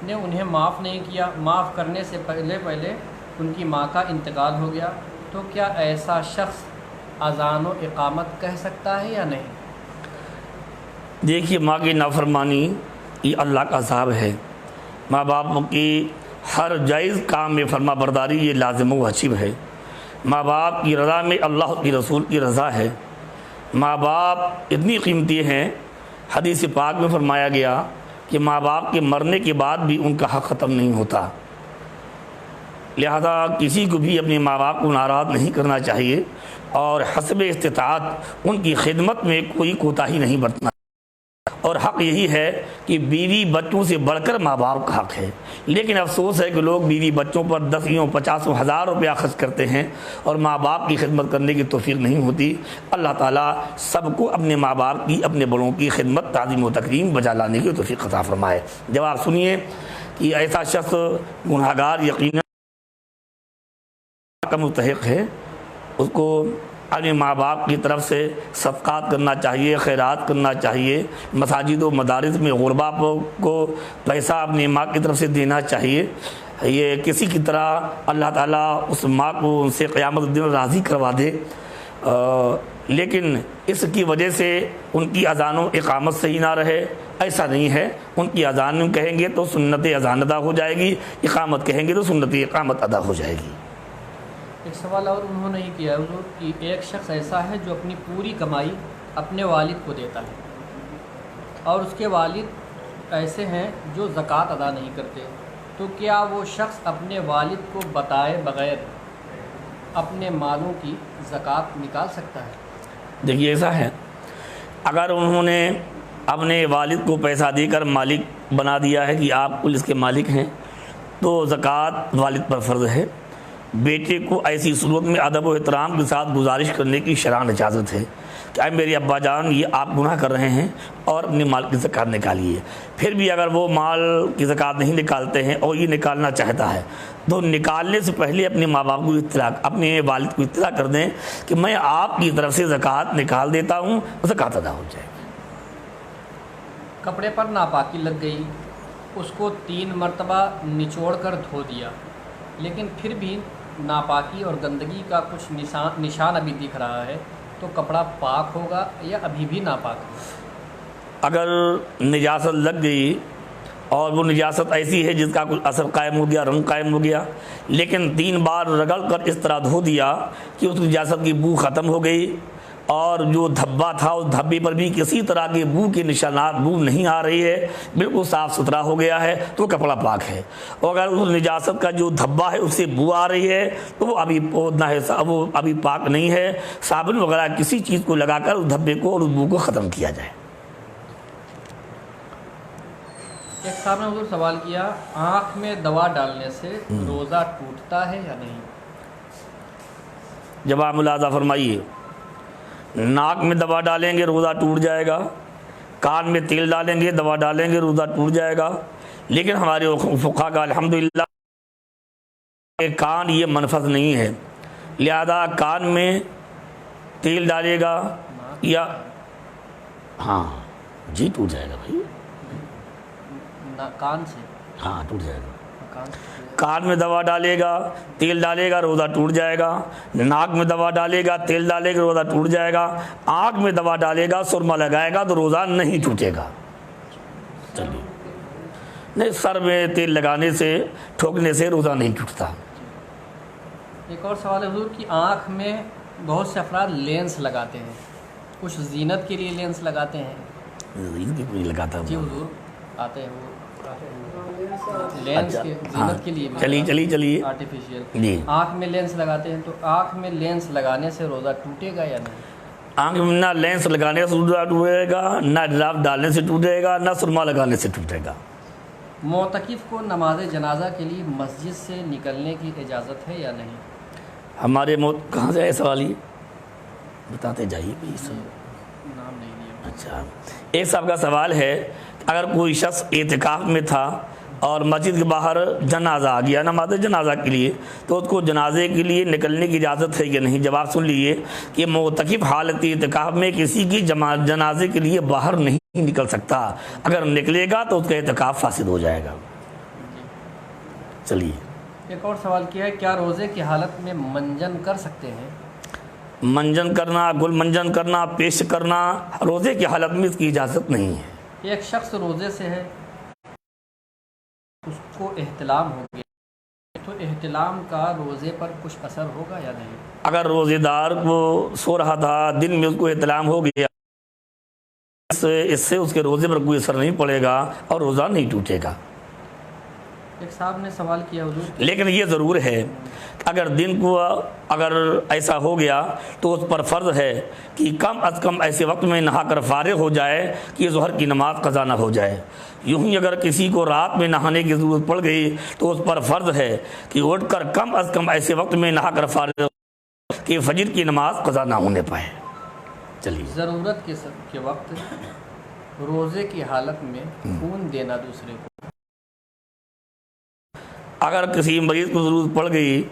نے انہیں معاف نہیں کیا، معاف کرنے سے پہلے ان کی ماں کا انتقال ہو گیا، تو کیا ایسا شخص اذان و اقامت کہہ سکتا ہے یا نہیں؟ دیکھیے، ماں کی نافرمانی یہ اللہ کا عذاب ہے۔ ماں باپ کی ہر جائز کام میں فرما برداری یہ لازم و واجب ہے۔ ماں باپ کی رضا میں اللہ کی رسول کی رضا ہے۔ ماں باپ اتنی قیمتی ہیں، حدیث پاک میں فرمایا گیا کہ ماں باپ کے مرنے کے بعد بھی ان کا حق ختم نہیں ہوتا۔ لہذا کسی کو بھی اپنے ماں باپ کو ناراض نہیں کرنا چاہیے اور حسب استطاعت ان کی خدمت میں کوئی کوتاہی نہیں برتنا، اور حق یہی ہے کہ بیوی بچوں سے بڑھ کر ماں باپ کا حق ہے۔ لیکن افسوس ہے کہ لوگ بیوی بچوں پر 10 50 ہزار روپیہ خرچ کرتے ہیں اور ماں باپ کی خدمت کرنے کی توفیق نہیں ہوتی۔ اللہ تعالیٰ سب کو اپنے ماں باپ کی، اپنے بڑوں کی خدمت، تعظیم و تکریم بجا لانے کی توفیق عطا فرمائے۔ جواب سنیے کہ ایسا شخص گناہگار یقیناً کا مستحق ہے، اس کو اپنے ماں باپ کی طرف سے صدقات کرنا چاہیے، خیرات کرنا چاہیے، مساجد و مدارس میں غربا کو پیسہ اپنی ماں کی طرف سے دینا چاہیے۔ یہ کسی کی طرح اللہ تعالیٰ اس ماں کو ان سے قیامت دن راضی کروا دے، لیکن اس کی وجہ سے ان کی اذان و اقامت صحیح نہ رہے، ایسا نہیں ہے۔ ان کی اذان کہیں گے تو سنت اذان ادا ہو جائے گی، اقامت کہیں گے تو سنت اقامت ادا ہو جائے گی۔ ایک سوال اور انہوں نے ہی کیا حضور کہ ایک شخص ایسا ہے جو اپنی پوری کمائی اپنے والد کو دیتا ہے اور اس کے والد ایسے ہیں جو زکوٰۃ ادا نہیں کرتے، تو کیا وہ شخص اپنے والد کو بتائے بغیر اپنے مالوں کی زکوٰۃ نکال سکتا ہے؟ دیکھیے، ایسا ہے، اگر انہوں نے اپنے والد کو پیسہ دے کر مالک بنا دیا ہے کہ آپ کل اس کے مالک ہیں، تو زکوٰۃ والد پر فرض ہے۔ بیٹے کو ایسی صورت میں ادب و احترام کے ساتھ گزارش کرنے کی شرعاً اجازت ہے کہ اے میرے ابا جان، یہ آپ گناہ کر رہے ہیں اور اپنے مال کی زکوٰۃ نکالیے۔ پھر بھی اگر وہ مال کی زکوٰۃ نہیں نکالتے ہیں اور یہ نکالنا چاہتا ہے تو نکالنے سے پہلے اپنے ماں باپ کو اطلاع، اپنے والد کو اطلاع کر دیں کہ میں آپ کی طرف سے زکوٰۃ نکال دیتا ہوں، زکوٰۃ ادا ہو جائے گی۔ کپڑے پر ناپاکی لگ گئی، اس کو 3 مرتبہ نچوڑ کر دھو دیا، لیکن پھر بھی ناپاکی اور گندگی کا کچھ نشان ابھی دکھ رہا ہے، تو کپڑا پاک ہوگا یا ابھی بھی ناپاک ہوگا؟ اگر نجاست لگ گئی اور وہ نجاست ایسی ہے جس کا کچھ اثر قائم ہو گیا، رنگ قائم ہو گیا، لیکن 3 بار رگڑ کر اس طرح دھو دیا کہ اس نجاست کی بو ختم ہو گئی اور جو دھبا تھا اس دھبے پر بھی کسی طرح کے بو کے نشانات، بو نہیں آ رہی ہے، بالکل صاف ستھرا ہو گیا ہے، تو کپڑا پاک ہے۔ اور اگر اس نجاست کا جو دھبا ہے اس سے بو آ رہی ہے تو وہ ابھی پاک نہیں ہے۔ صابن وغیرہ کسی چیز کو لگا کر اس دھبے کو اور اس بو کو ختم کیا جائے۔ ایک صاحب نے حضور سوال کیا، آنکھ میں دوا ڈالنے سے روزہ ٹوٹتا ہے یا نہیں؟ جواب ملاحظہ فرمائیے، ناک میں دوا ڈالیں گے روزہ ٹوٹ جائے گا، کان میں تیل ڈالیں گے دوا ڈالیں گے روزہ ٹوٹ جائے گا، لیکن ہمارے فقہا کا الحمدللہ کان یہ منفذ نہیں ہے، لہذا کان میں تیل ڈالے گا یا ہاں جی ٹوٹ جائے گا بھائی، کان سے ہاں ٹوٹ جائے گا، کان سے کان میں دوا ڈالے گا تیل ڈالے گا روزہ ٹوٹ جائے گا، ناک میں دوا ڈالے گا تیل ڈالے گا روزہ ٹوٹ جائے گا، آنکھ میں دوا ڈالے گا سرما لگائے گا تو روزہ نہیں ٹوٹے گا۔ چلیے نہیں، سر میں تیل لگانے سے ٹھوکنے سے روزہ نہیں ٹوٹتا۔ ایک اور سوال ہے حضور کہ آنکھ میں بہت سے افراد لینس لگاتے ہیں، کچھ زینت کے لیے لینس لگاتے ہیں۔ کوئی لگاتا جی ہوں، حضور آتے ہیں وہ لینس کے زینت کے لیے چلیے آرٹیفیشیل جی، آنکھ میں لینس لگاتے ہیں، تو آنکھ میں لینس لگانے سے روزہ ٹوٹے گا یا نہیں؟ آنکھ میں نہ لینس لگانے سے روزہ ٹوٹے گا، نہ ڈراپ ڈالنے سے ٹوٹے گا، نہ سرما لگانے سے ٹوٹے گا۔ معتکف کو نماز جنازہ کے لیے مسجد سے نکلنے کی اجازت ہے یا نہیں؟ ہمارے کہاں سے ہے سوال یہ بتاتے جائیے پلیز۔ نام نہیں لیا۔ اچھا، ایک صاحب کا سوال ہے کہ اگر کوئی شخص اعتکاف میں تھا اور مسجد کے باہر جنازہ آ گیا نماز جنازہ کے لیے، تو اس کو جنازے کے لیے نکلنے کی اجازت ہے کہ نہیں؟ جواب سن لیجیے کہ معتکف حالت اعتکاف میں کسی کی جنازے کے لیے باہر نہیں نکل سکتا، اگر نکلے گا تو اس کا اعتکاف فاسد ہو جائے گا۔ چلیے، ایک اور سوال کیا ہے، کیا روزے کی حالت میں منجن کر سکتے ہیں؟ منجن کرنا، گل منجن کرنا، پیش کرنا روزے کی حالت میں اس کی اجازت نہیں ہے۔ ایک شخص روزے سے ہے، اس کو احتلام ہو گیا، تو احتلام کا روزے پر کچھ اثر ہوگا یا نہیں؟ اگر روزے دار وہ سو رہا تھا دن میں اس کو احتلام ہو گیا، اس سے اس کے روزے پر کوئی اثر نہیں پڑے گا اور روزہ نہیں ٹوٹے گا۔ ایک صاحب نے سوال کیا حضور، لیکن یہ ضرور ہے کہ اگر دن کو اگر ایسا ہو گیا تو اس پر فرض ہے کہ کم از کم ایسے وقت میں نہا کر فارغ ہو جائے کہ ظہر کی نماز قضا نہ ہو جائے۔ یوں ہی اگر کسی کو رات میں نہانے کی ضرورت پڑ گئی تو اس پر فرض ہے کہ اٹھ کر کم از کم ایسے وقت میں نہا کر فارغ ہو کہ فجر کی نماز قضا نہ ہونے پائے۔ چلیے، ضرورت کے وقت روزے کی حالت میں خون دینا دوسرے کو، اگر کسی مریض کو ضرورت پڑ گئی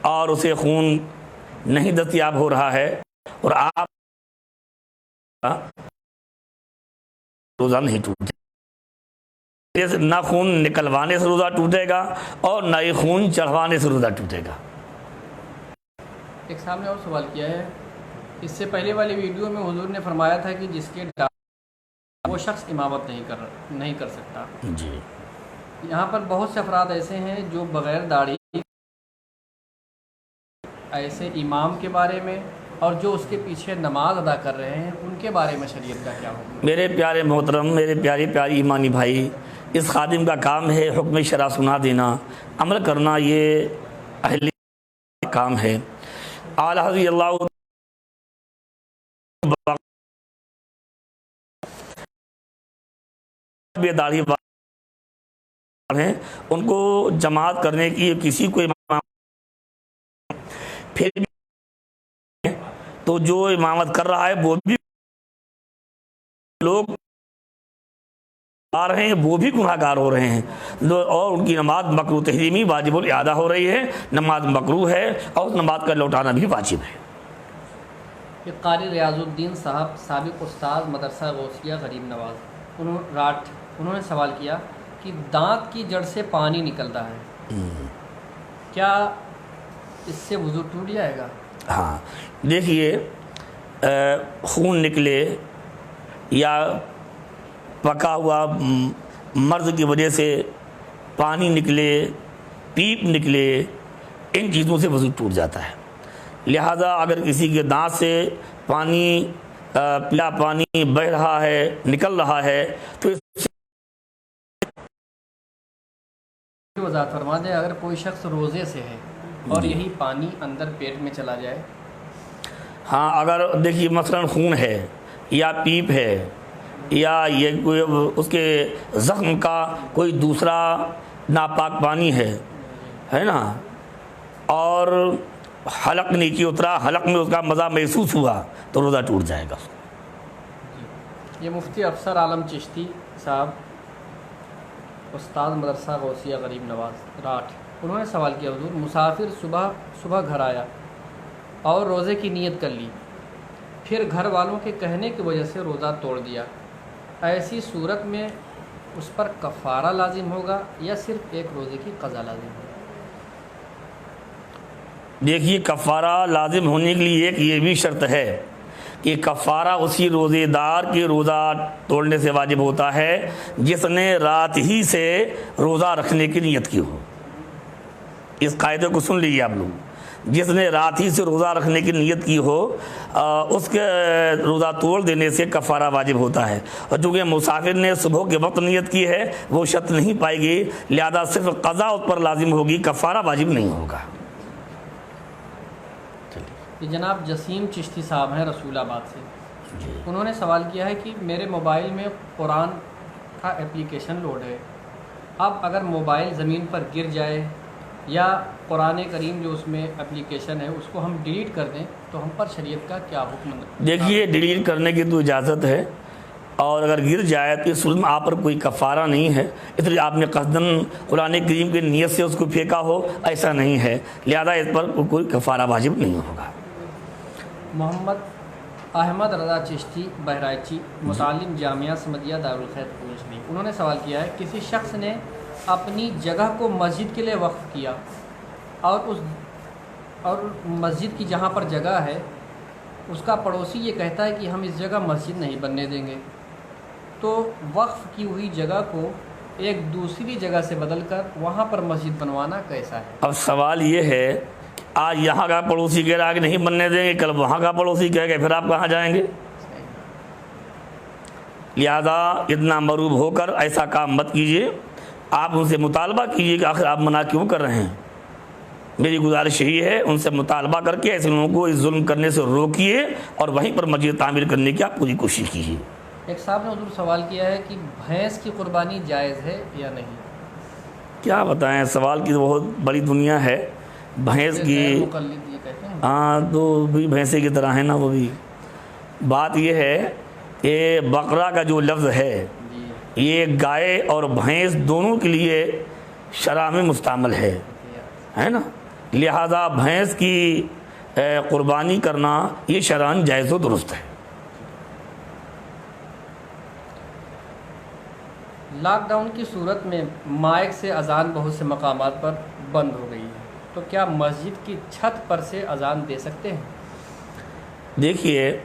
اور اسے خون نہیں دستیاب ہو رہا ہے اور آپ روزہ نہیں ٹوٹے، نہ خون نکلوانے سے روزہ ٹوٹے گا اور نہ ہی خون چڑھوانے سے روزہ ٹوٹے گا۔ ایک صاحب نے اور سوال کیا ہے، اس سے پہلے والی ویڈیو میں حضور نے فرمایا تھا کہ جس کے وہ شخص امامت نہیں کر سکتا۔ جی، یہاں پر بہت سے افراد ایسے ہیں جو بغیر داڑھی ایسے امام کے بارے میں اور جو اس کے پیچھے نماز ادا کر رہے ہیں ان کے بارے میں شریعت کا کیا حکم؟ میرے پیارے محترم، میرے پیاری ایمانی بھائی، اس خادم کا کام ہے حکم شرع سنا دینا، عمل کرنا یہ اہل کام ہے۔ اعلی حضرت اللہ بے داڑھی ہیں، ان کو جماعت کرنے کی کسی کو پھر بھی تو جو امامت کر رہا ہے وہ بھی لوگ آ رہے ہیں، وہ بھی گناہ گار ہو رہے ہیں، اور ان کی نماز مکروہ تحریمی واجب الاعادہ ہو رہی ہے۔ نماز مکروہ ہے اور اس نماز کا لوٹانا بھی واجب ہے۔ یہ قاری ریاض الدین صاحب سابق استاد مدرسہ غوثیہ غریب نواز انہوں نے سوال کیا کہ دانت کی جڑ سے پانی نکلتا ہے، کیا اس سے وضو ٹوٹ جائے گا؟ ہاں، دیکھیے، خون نکلے یا پکا ہوا مرض کی وجہ سے پانی نکلے، پیپ نکلے، ان چیزوں سے وضو ٹوٹ جاتا ہے۔ لہذا اگر کسی کے دانت سے پیلا پانی بہہ رہا ہے، نکل رہا ہے، تو اس وضاحت فرما دیں، اگر کوئی شخص روزے سے ہے اور یہی پانی اندر پیٹ میں چلا جائے؟ ہاں، اگر دیکھیے مثلا خون ہے یا پیپ ہے یا یہ کوئی اس کے زخم کا کوئی دوسرا ناپاک پانی ہے نا، اور حلق نیچے اترا، حلق میں اس کا مزہ محسوس ہوا تو روزہ ٹوٹ جائے گا۔ یہ مفتی افسر عالم چشتی صاحب، استاد مدرسہ غوثیہ غریب نواز راٹھ، انہوں نے سوال کیا، حضور مسافر صبح گھر آیا اور روزے کی نیت کر لی، پھر گھر والوں کے کہنے کی وجہ سے روزہ توڑ دیا، ایسی صورت میں اس پر کفارہ لازم ہوگا یا صرف ایک روزے کی قضا لازم ہوگا؟ دیکھیے، کفارہ لازم ہونے کے لیے ایک یہ بھی شرط ہے کہ کفارہ اسی روزے دار کے روزہ توڑنے سے واجب ہوتا ہے جس نے رات ہی سے روزہ رکھنے کی نیت کی ہو۔ اس قاعدے کو سن لیجیے آپ لوگ، جس نے رات ہی سے روزہ رکھنے کی نیت کی ہو اس کے روزہ توڑ دینے سے کفارہ واجب ہوتا ہے، اور چونکہ مسافر نے صبح کے وقت نیت کی ہے وہ شرط نہیں پائے گی، لہذا صرف قضا اس پر لازم ہوگی، کفارہ واجب نہیں ہوگا۔ یہ جناب جسیم چشتی صاحب ہیں رسول آباد سے، انہوں نے سوال کیا ہے کہ میرے موبائل میں قرآن کا اپلیکیشن لوڈ ہے، اب اگر موبائل زمین پر گر جائے یا قرآن کریم جو اس میں اپلیکیشن ہے اس کو ہم ڈیلیٹ کر دیں تو ہم پر شریعت کا کیا حکم ہے؟ دیکھیے، ڈیلیٹ کرنے کی تو اجازت ہے، اور اگر گر جائے تو اس صورت میں آپ پر کوئی کفارہ نہیں ہے، اس لیے آپ نے قصداً قرآن کریم کی نیت سے اس کو پھینکا ہو ایسا نہیں ہے، لہذا اس پر کوئی کفارہ واجب نہیں ہوگا۔ محمد احمد رضا چشتی بہرائچی، متعلم جامعہ سمدیہ دارالخیر پوچھنی، انہوں نے سوال کیا ہے، کسی شخص نے اپنی جگہ کو مسجد کے لیے وقف کیا اور مسجد کی جہاں پر جگہ ہے اس کا پڑوسی یہ کہتا ہے کہ ہم اس جگہ مسجد نہیں بننے دیں گے، تو وقف کی ہوئی جگہ کو ایک دوسری جگہ سے بدل کر وہاں پر مسجد بنوانا کیسا ہے؟ اب سوال یہ ہے، آج یہاں کا پڑوسی کہہ رہا کہ نہیں بننے دیں گے، کل وہاں کا پڑوسی کہہ گئے، پھر آپ کہاں جائیں گے؟ لہذا اتنا مروب ہو کر ایسا کام مت کیجیے، آپ ان سے مطالبہ کیجیے کہ آخر آپ منع کیوں کر رہے ہیں۔ میری گزارش یہی ہے، ان سے مطالبہ کر کے ایسے لوگوں کو اس ظلم کرنے سے روکیے اور وہیں پر مسجد تعمیر کرنے کی آپ پوری کوشش کیجیے۔ ایک صاحب نے حضور سوال کیا ہے کہ بھینس کی قربانی جائز ہے یا نہیں؟ کیا بتائیں، سوال کی بہت بڑی دنیا ہے۔ بھینس کی، مقلد یہ کہتے ہیں، ہاں تو بھی بھینسے کی طرح ہے نا، وہ بھی بات یہ ہے کہ بقرہ کا جو لفظ ہے یہ گائے اور بھینس دونوں کے لیے شرع میں مستعمل ہے نا، لہذا بھینس کی قربانی کرنا یہ شرعاً جائز و درست ہے۔ لاک ڈاؤن کی صورت میں مائک سے اذان بہت سے مقامات پر بند ہو گئی ہے، تو کیا مسجد کی چھت پر سے اذان دے سکتے ہیں؟ دیکھیے،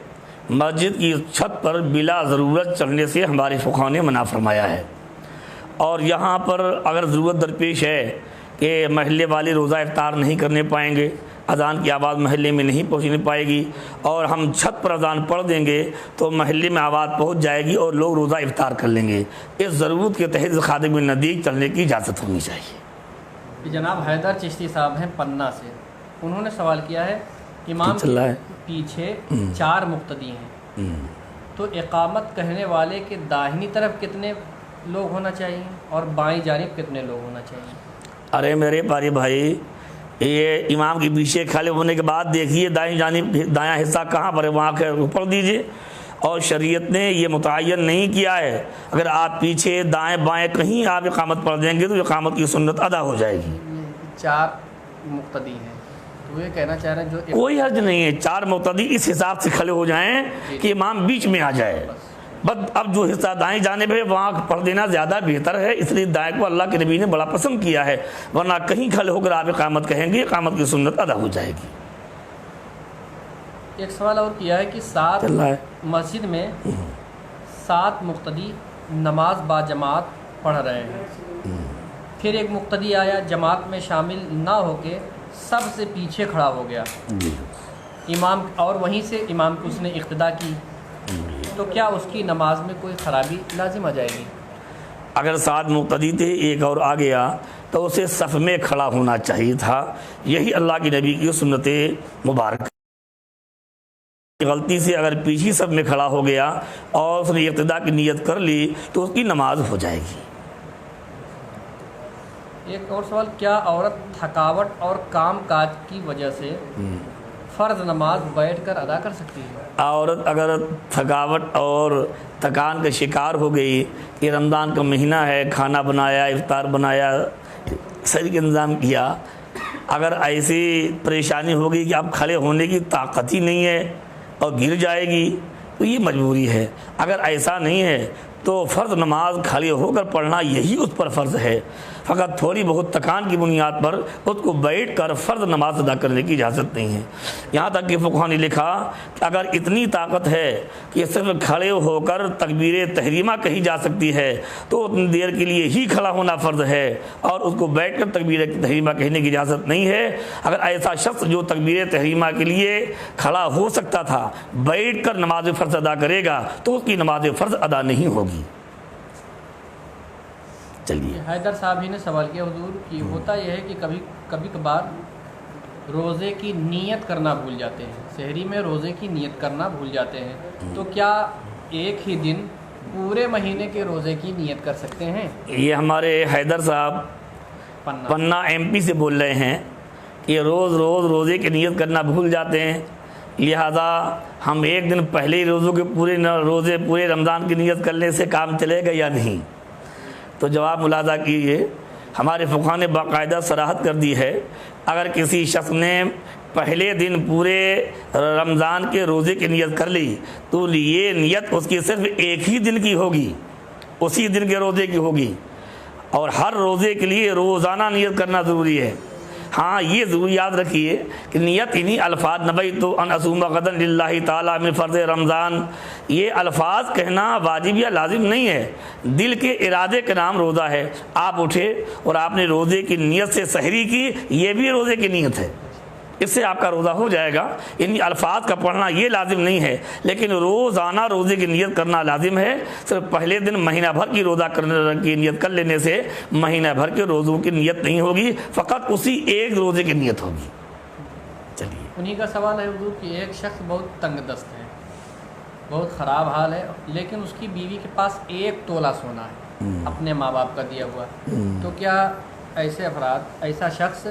مسجد کی چھت پر بلا ضرورت چڑھنے سے ہمارے فقہاء نے منع فرمایا ہے، اور یہاں پر اگر ضرورت درپیش ہے کہ محلے والے روزہ افطار نہیں کرنے پائیں گے، اذان کی آواز محلے میں نہیں پہنچنے پائے گی، اور ہم چھت پر اذان پڑھ دیں گے تو محلے میں آواز پہنچ جائے گی اور لوگ روزہ افطار کر لیں گے، اس ضرورت کے تحت خادم ندیق چلنے کی اجازت ہونی چاہیے۔ جناب حیدر چشتی صاحب ہیں پننا سے، انہوں نے سوال کیا ہے، امام کے پیچھے 4 مقتدی ہیں، تو اقامت کہنے والے کے داہنی طرف کتنے لوگ ہونا چاہیے اور بائیں جانب کتنے لوگ ہونا چاہیے؟ ارے میرے پیارے بھائی، یہ امام کے پیچھے کھڑے ہونے کے بعد دیکھیے دائیں جانب دایاں حصہ کہاں پر ہے وہاں کے اوپر دیجیے، اور شریعت نے یہ متعین نہیں کیا ہے اگر آپ پیچھے دائیں بائیں کہیں آپ اقامت پڑھ دیں گے تو اقامت کی سنت ادا ہو جائے گی۔ 4 مقتدی ہیں، تو یہ کہنا چاہ رہے ہیں جو کوئی حرج نہیں ہے، 4 مقتدی اس حساب سے کھڑے ہو جائیں کہ امام بیچ میں آ جائے، بس اب جو حصہ دائیں جانب ہے وہاں پڑھ دینا زیادہ بہتر ہے، اس لیے دائیں کو اللہ کے نبی نے بڑا پسند کیا ہے، ورنہ کہیں کھڑے ہو کر آپ اقامت کہیں گے اقامت کی سنت ادا ہو جائے گی۔ ایک سوال اور کیا ہے کہ 7 مسجد میں 7 مقتدی نماز با جماعت پڑھ رہے ہیں، پھر ایک مقتدی آیا جماعت میں شامل نہ ہو کے سب سے پیچھے کھڑا ہو گیا امام، اور وہیں سے امام کو اس نے اقتدا کی، تو کیا اس کی نماز میں کوئی خرابی لازم آ جائے گی؟ اگر 7 مقتدی تھے ایک اور آ گیا تو اسے صف میں کھڑا ہونا چاہیے تھا، یہی اللہ کے نبی کی سنت مبارک غلطی سے اگر پیچھے سب میں کھڑا ہو گیا اور اس نے اقتدا کی نیت کر لی تو اس کی نماز ہو جائے گی۔ ایک اور سوال، کیا عورت تھکاوٹ اور کام کاج کی وجہ سے فرض نماز بیٹھ کر ادا کر سکتی ہے؟ عورت اگر تھکاوٹ اور تھکان کا شکار ہو گئی کہ رمضان کا مہینہ ہے، کھانا بنایا، افطار بنایا، ساری کا انتظام کیا، اگر ایسی پریشانی ہوگی کہ اب کھڑے ہونے کی طاقت ہی نہیں ہے اور گر جائے گی تو یہ مجبوری ہے۔ اگر ایسا نہیں ہے تو فرض نماز کھڑے ہو کر پڑھنا یہی اس پر فرض ہے، فقط تھوڑی بہت تکان کی بنیاد پر اس کو بیٹھ کر فرض نماز ادا کرنے کی اجازت نہیں ہے۔ یہاں تک کہ فقہاء نے لکھا کہ اگر اتنی طاقت ہے کہ صرف کھڑے ہو کر تکبیر تحریمہ کہی جا سکتی ہے تو اتنی دیر کے لیے ہی کھڑا ہونا فرض ہے اور اس کو بیٹھ کر تکبیر تحریمہ کہنے کی اجازت نہیں ہے۔ اگر ایسا شخص جو تکبیر تحریمہ کے لیے کھڑا ہو سکتا تھا بیٹھ کر نماز فرض ادا کرے گا تو اس کی نماز فرض ادا نہیں ہوگی۔ چلیے، حیدر صاحب ہی نے سوال کیا حضور کہ ہوتا یہ ہے کہ کبھی کبھار روزے کی نیت کرنا بھول جاتے ہیں، سحری میں روزے کی نیت کرنا بھول جاتے ہیں، تو کیا ایک ہی دن پورے مہینے کے روزے کی نیت کر سکتے ہیں؟ یہ ہمارے حیدر صاحب پنہ MP سے بول رہے ہیں کہ روز روزے کی نیت کرنا بھول جاتے ہیں، لہذا ہم ایک دن پہلے ہی پورے رمضان کی نیت کرنے سے کام چلے گا یا نہیں؟ تو جواب ملاحظہ کیجیے، ہمارے فقہاء نے باقاعدہ صراحت کر دی ہے، اگر کسی شخص نے پہلے دن پورے رمضان کے روزے کی نیت کر لی تو یہ نیت اس کی صرف ایک ہی دن کی ہوگی، اسی دن کے روزے کی ہوگی، اور ہر روزے کے لیے روزانہ نیت کرنا ضروری ہے۔ ہاں یہ ضرور یاد رکھیے کہ نیت انہی الفاظ نبیت ان اصوم غدا للہ تعالیٰ من فرض رمضان، یہ الفاظ کہنا واجب یا لازم نہیں ہے، دل کے ارادے کا نام روزہ ہے۔ آپ اٹھے اور آپ نے روزے کی نیت سے سحری کی، یہ بھی روزے کی نیت ہے، اس سے آپ کا روزہ ہو جائے گا۔ ان الفاظ کا پڑھنا یہ لازم نہیں ہے، لیکن روزانہ روزے کی نیت کرنا لازم ہے۔ صرف پہلے دن مہینہ بھر کی روزہ کرنے کی نیت کر لینے سے مہینہ بھر کے روزوں کی نیت نہیں ہوگی، فقط اسی ایک روزے کی نیت ہوگی۔ چلیے، انہی کا سوال ہے حضور کہ ایک شخص بہت تنگ دست ہے، بہت خراب حال ہے، لیکن اس کی بیوی کے پاس 1 تولہ سونا ہے اپنے ماں باپ کا دیا ہوا، تو کیا ایسا شخص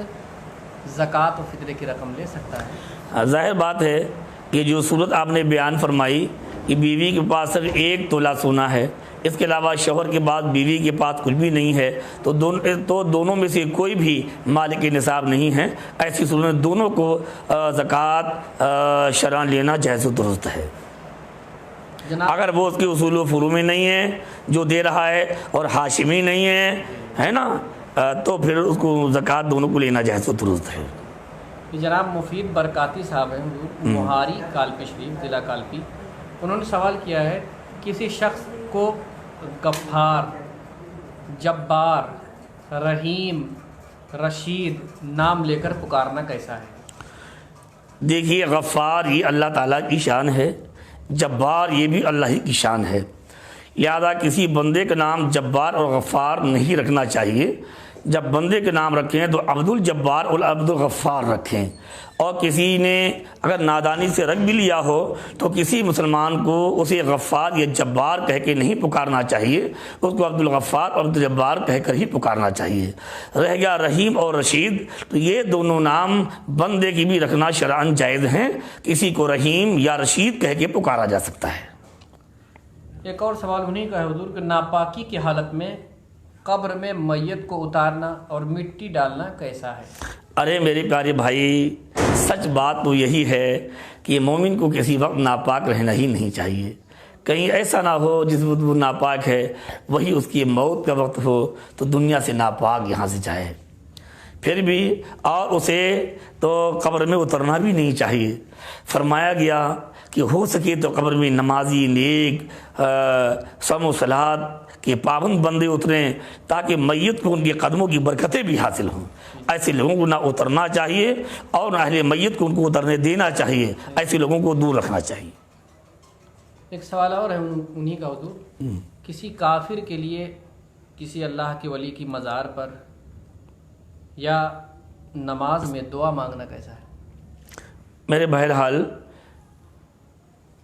زکوٰۃ و فطرے کی رقم لے سکتا ہے؟ ظاہر بات ہے کہ جو صورت آپ نے بیان فرمائی کہ بیوی کے پاس صرف 1 تولہ سونا ہے، اس کے علاوہ شوہر کے بعد بیوی کے پاس کچھ بھی نہیں ہے، تو دونوں میں سے کوئی بھی مالک نصاب نہیں ہے، ایسی صورت میں دونوں کو زکوٰۃ شرعاً لینا جائز و درست ہے۔ اگر وہ اس کے اصول و فروع میں نہیں ہے جو دے رہا ہے اور ہاشمی نہیں ہے نا، تو پھر اس کو زکوٰۃ دونوں کو لینا جائز و درست ہے۔ جناب مفید برکاتی صاحب ہیں مہاری کالپی شریف، ضلع کالپی، انہوں نے سوال کیا ہے کسی شخص کو غفار، جبار، رحیم، رشید نام لے کر پکارنا کیسا ہے؟ دیکھیے، غفار یہ اللہ تعالیٰ کی شان ہے، جبار یہ بھی اللہ ہی کی شان ہے، لہذا کسی بندے کا نام جبار اور غفار نہیں رکھنا چاہیے۔ جب بندے کے نام رکھیں تو عبد الجبار اور عبد الغفار رکھیں، اور کسی نے اگر نادانی سے رکھ بھی لیا ہو تو کسی مسلمان کو اسے غفار یا جبار کہہ کے نہیں پکارنا چاہیے، اس کو عبد الغفار اور عبد الجبار کہہ کر ہی پکارنا چاہیے۔ رہ گیا رحیم اور رشید، تو یہ دونوں نام بندے کی بھی رکھنا شرعاً جائز ہیں، کسی کو رحیم یا رشید کہہ کے پکارا جا سکتا ہے۔ ایک اور سوال انہیں کا ہے حضور کہ ناپاکی کی حالت میں قبر میں میت کو اتارنا اور مٹی ڈالنا کیسا ہے؟ ارے میرے پیارے بھائی، سچ بات تو یہی ہے کہ مومن کو کسی وقت ناپاک رہنا ہی نہیں چاہیے۔ کہیں ایسا نہ ہو جس وقت وہ ناپاک ہے وہی اس کی موت کا وقت ہو تو دنیا سے ناپاک یہاں سے جائے، پھر بھی اور اسے تو قبر میں اترنا بھی نہیں چاہیے۔ فرمایا گیا کہ ہو سکے تو قبر میں نمازی، نیک، صوم و صلات کے پابند بندے اتریں تاکہ میت کو ان کے قدموں کی برکتیں بھی حاصل ہوں۔ ایسے لوگوں کو نہ اترنا چاہیے اور نہ اہل میت کو ان کو اترنے دینا چاہیے، ایسے لوگوں کو دور رکھنا چاہیے۔ ایک سوال اور ہے انہی کا حضور، کسی کافر کے لیے کسی اللہ کے ولی کی مزار پر یا نماز میں دعا مانگنا کیسا ہے؟ میرے بہرحال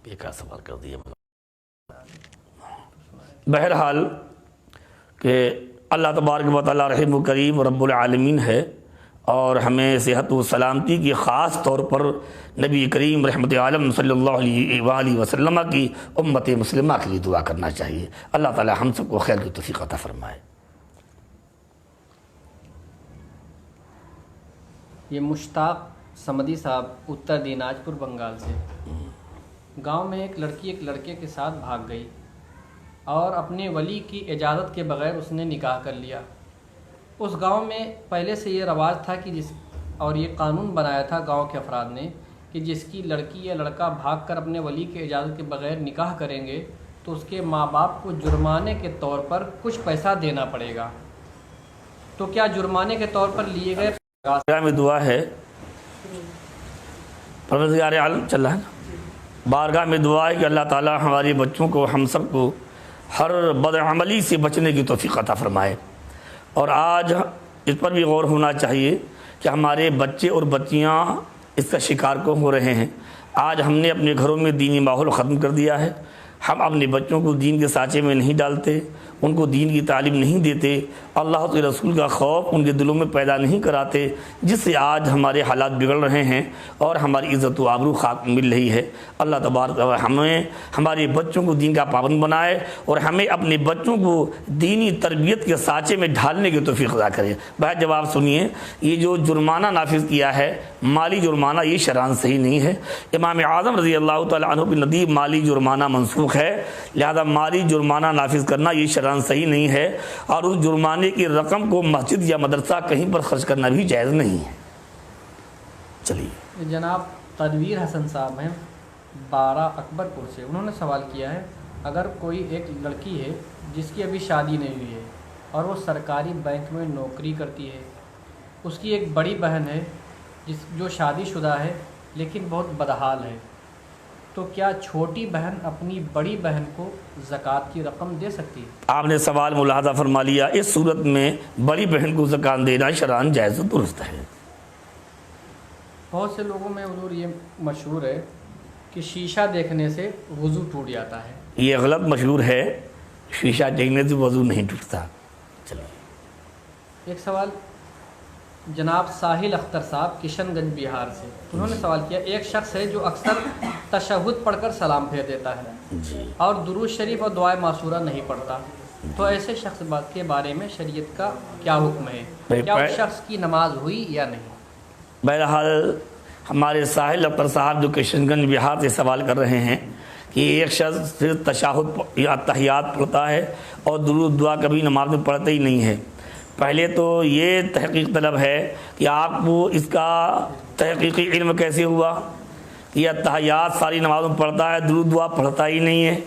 بیکار سوال کر دیا۔ بہرحال کہ اللہ تبارک و تعالیٰ رحیم و کریم رب العالمین ہے، اور ہمیں صحت و سلامتی کی خاص طور پر نبی کریم رحمت عالم صلی اللہ علیہ وآلہ وسلم کی امت مسلمہ کے لیے دعا کرنا چاہیے۔ اللہ تعالیٰ ہم سب کو خیر کی توفیق عطا فرمائے۔ یہ مشتاق سمدی صاحب اتر دیناج پور بنگال سے، گاؤں میں ایک لڑکی ایک لڑکے کے ساتھ بھاگ گئی اور اپنے ولی کی اجازت کے بغیر اس نے نکاح کر لیا۔ اس گاؤں میں پہلے سے یہ رواج تھا کہ اور یہ قانون بنایا تھا گاؤں کے افراد نے کہ جس کی لڑکی یا لڑکا بھاگ کر اپنے ولی کی اجازت کے بغیر نکاح کریں گے تو اس کے ماں باپ کو جرمانے کے طور پر کچھ پیسہ دینا پڑے گا۔ تو کیا جرمانے کے طور پر لیے گئے بارگاہ میں دعا ہے، پروردگار عالم چل رہا ہے نا، بارگاہ میں دعا ہے کہ اللہ تعالیٰ ہمارے بچوں کو، ہم سب کو ہر بدعملی سے بچنے کی توفیق عطا فرمائے۔ اور آج اس پر بھی غور ہونا چاہیے کہ ہمارے بچے اور بچیاں اس کا شکار کو ہو رہے ہیں۔ آج ہم نے اپنے گھروں میں دینی ماحول ختم کر دیا ہے، ہم اپنے بچوں کو دین کے سانچے میں نہیں ڈالتے، ان کو دین کی تعلیم نہیں دیتے، اللہ کے رسول کا خوف ان کے دلوں میں پیدا نہیں کراتے، جس سے آج ہمارے حالات بگڑ رہے ہیں اور ہماری عزت و آبرو خاک مل رہی ہے۔ اللہ تبارک و ہمیں ہمارے بچوں کو دین کا پابند بنائے اور ہمیں اپنے بچوں کو دینی تربیت کے سانچے میں ڈھالنے کی توفیق عطا کرے۔ بہت جواب سنیے، یہ جو جرمانہ نافذ کیا ہے، مالی جرمانہ، یہ شرعاً صحیح نہیں ہے۔ امام اعظم رضی اللہ تعالیٰ عنہ کے نزدیک مالی جرمانہ منسوخ ہے، لہذا مالی جرمانہ نافذ کرنا یہ شرعاً صحیح نہیں ہے، اور اس جرمانے کی رقم کو مسجد یا مدرسہ کہیں پر خرچ کرنا بھی جائز نہیں ہے۔ چلیے، جناب تنویر حسن صاحب ہیں 12 اکبر پور سے، انہوں نے سوال کیا ہے، اگر کوئی ایک لڑکی ہے جس کی ابھی شادی نہیں ہوئی ہے اور وہ سرکاری بینک میں نوکری کرتی ہے، اس کی ایک بڑی بہن ہے جو شادی شدہ ہے لیکن بہت بدحال ہے، تو کیا چھوٹی بہن اپنی بڑی بہن کو زکوٰۃ کی رقم دے سکتی ہے؟ آپ نے سوال ملاحظہ فرما لیا، اس صورت میں بڑی بہن کو زکوٰۃ دینا شرعاً جائز و درست ہے۔ بہت سے لوگوں میں حضور یہ مشہور ہے کہ شیشہ دیکھنے سے وضو ٹوٹ جاتا ہے، یہ غلط مشہور ہے، شیشہ دیکھنے سے وضو نہیں ٹوٹتا۔ چلیے، ایک سوال جناب ساحل اختر صاحب کشن گنج بہار سے، انہوں نے سوال کیا، ایک شخص ہے جو اکثر تشہد پڑھ کر سلام پھیر دیتا ہے اور درود شریف اور دعائے معصورہ نہیں پڑھتا، تو ایسے شخص کے بارے میں شریعت کا کیا حکم ہے؟ کیا اس شخص کی نماز ہوئی یا نہیں؟ بہرحال ہمارے ساحل اختر صاحب جو کشن گنج بہار سے سوال کر رہے ہیں کہ ایک شخص صرف تشہد یا تحیات پڑھتا ہے اور درود دعا کبھی نماز میں پڑھتا ہی نہیں ہے، پہلے تو یہ تحقیق طلب ہے کہ آپ کو اس کا تحقیقی علم کیسے ہوا کہ یہ تحیات ساری نمازوں میں پڑھتا ہے، درود دعا پڑھتا ہی نہیں ہے۔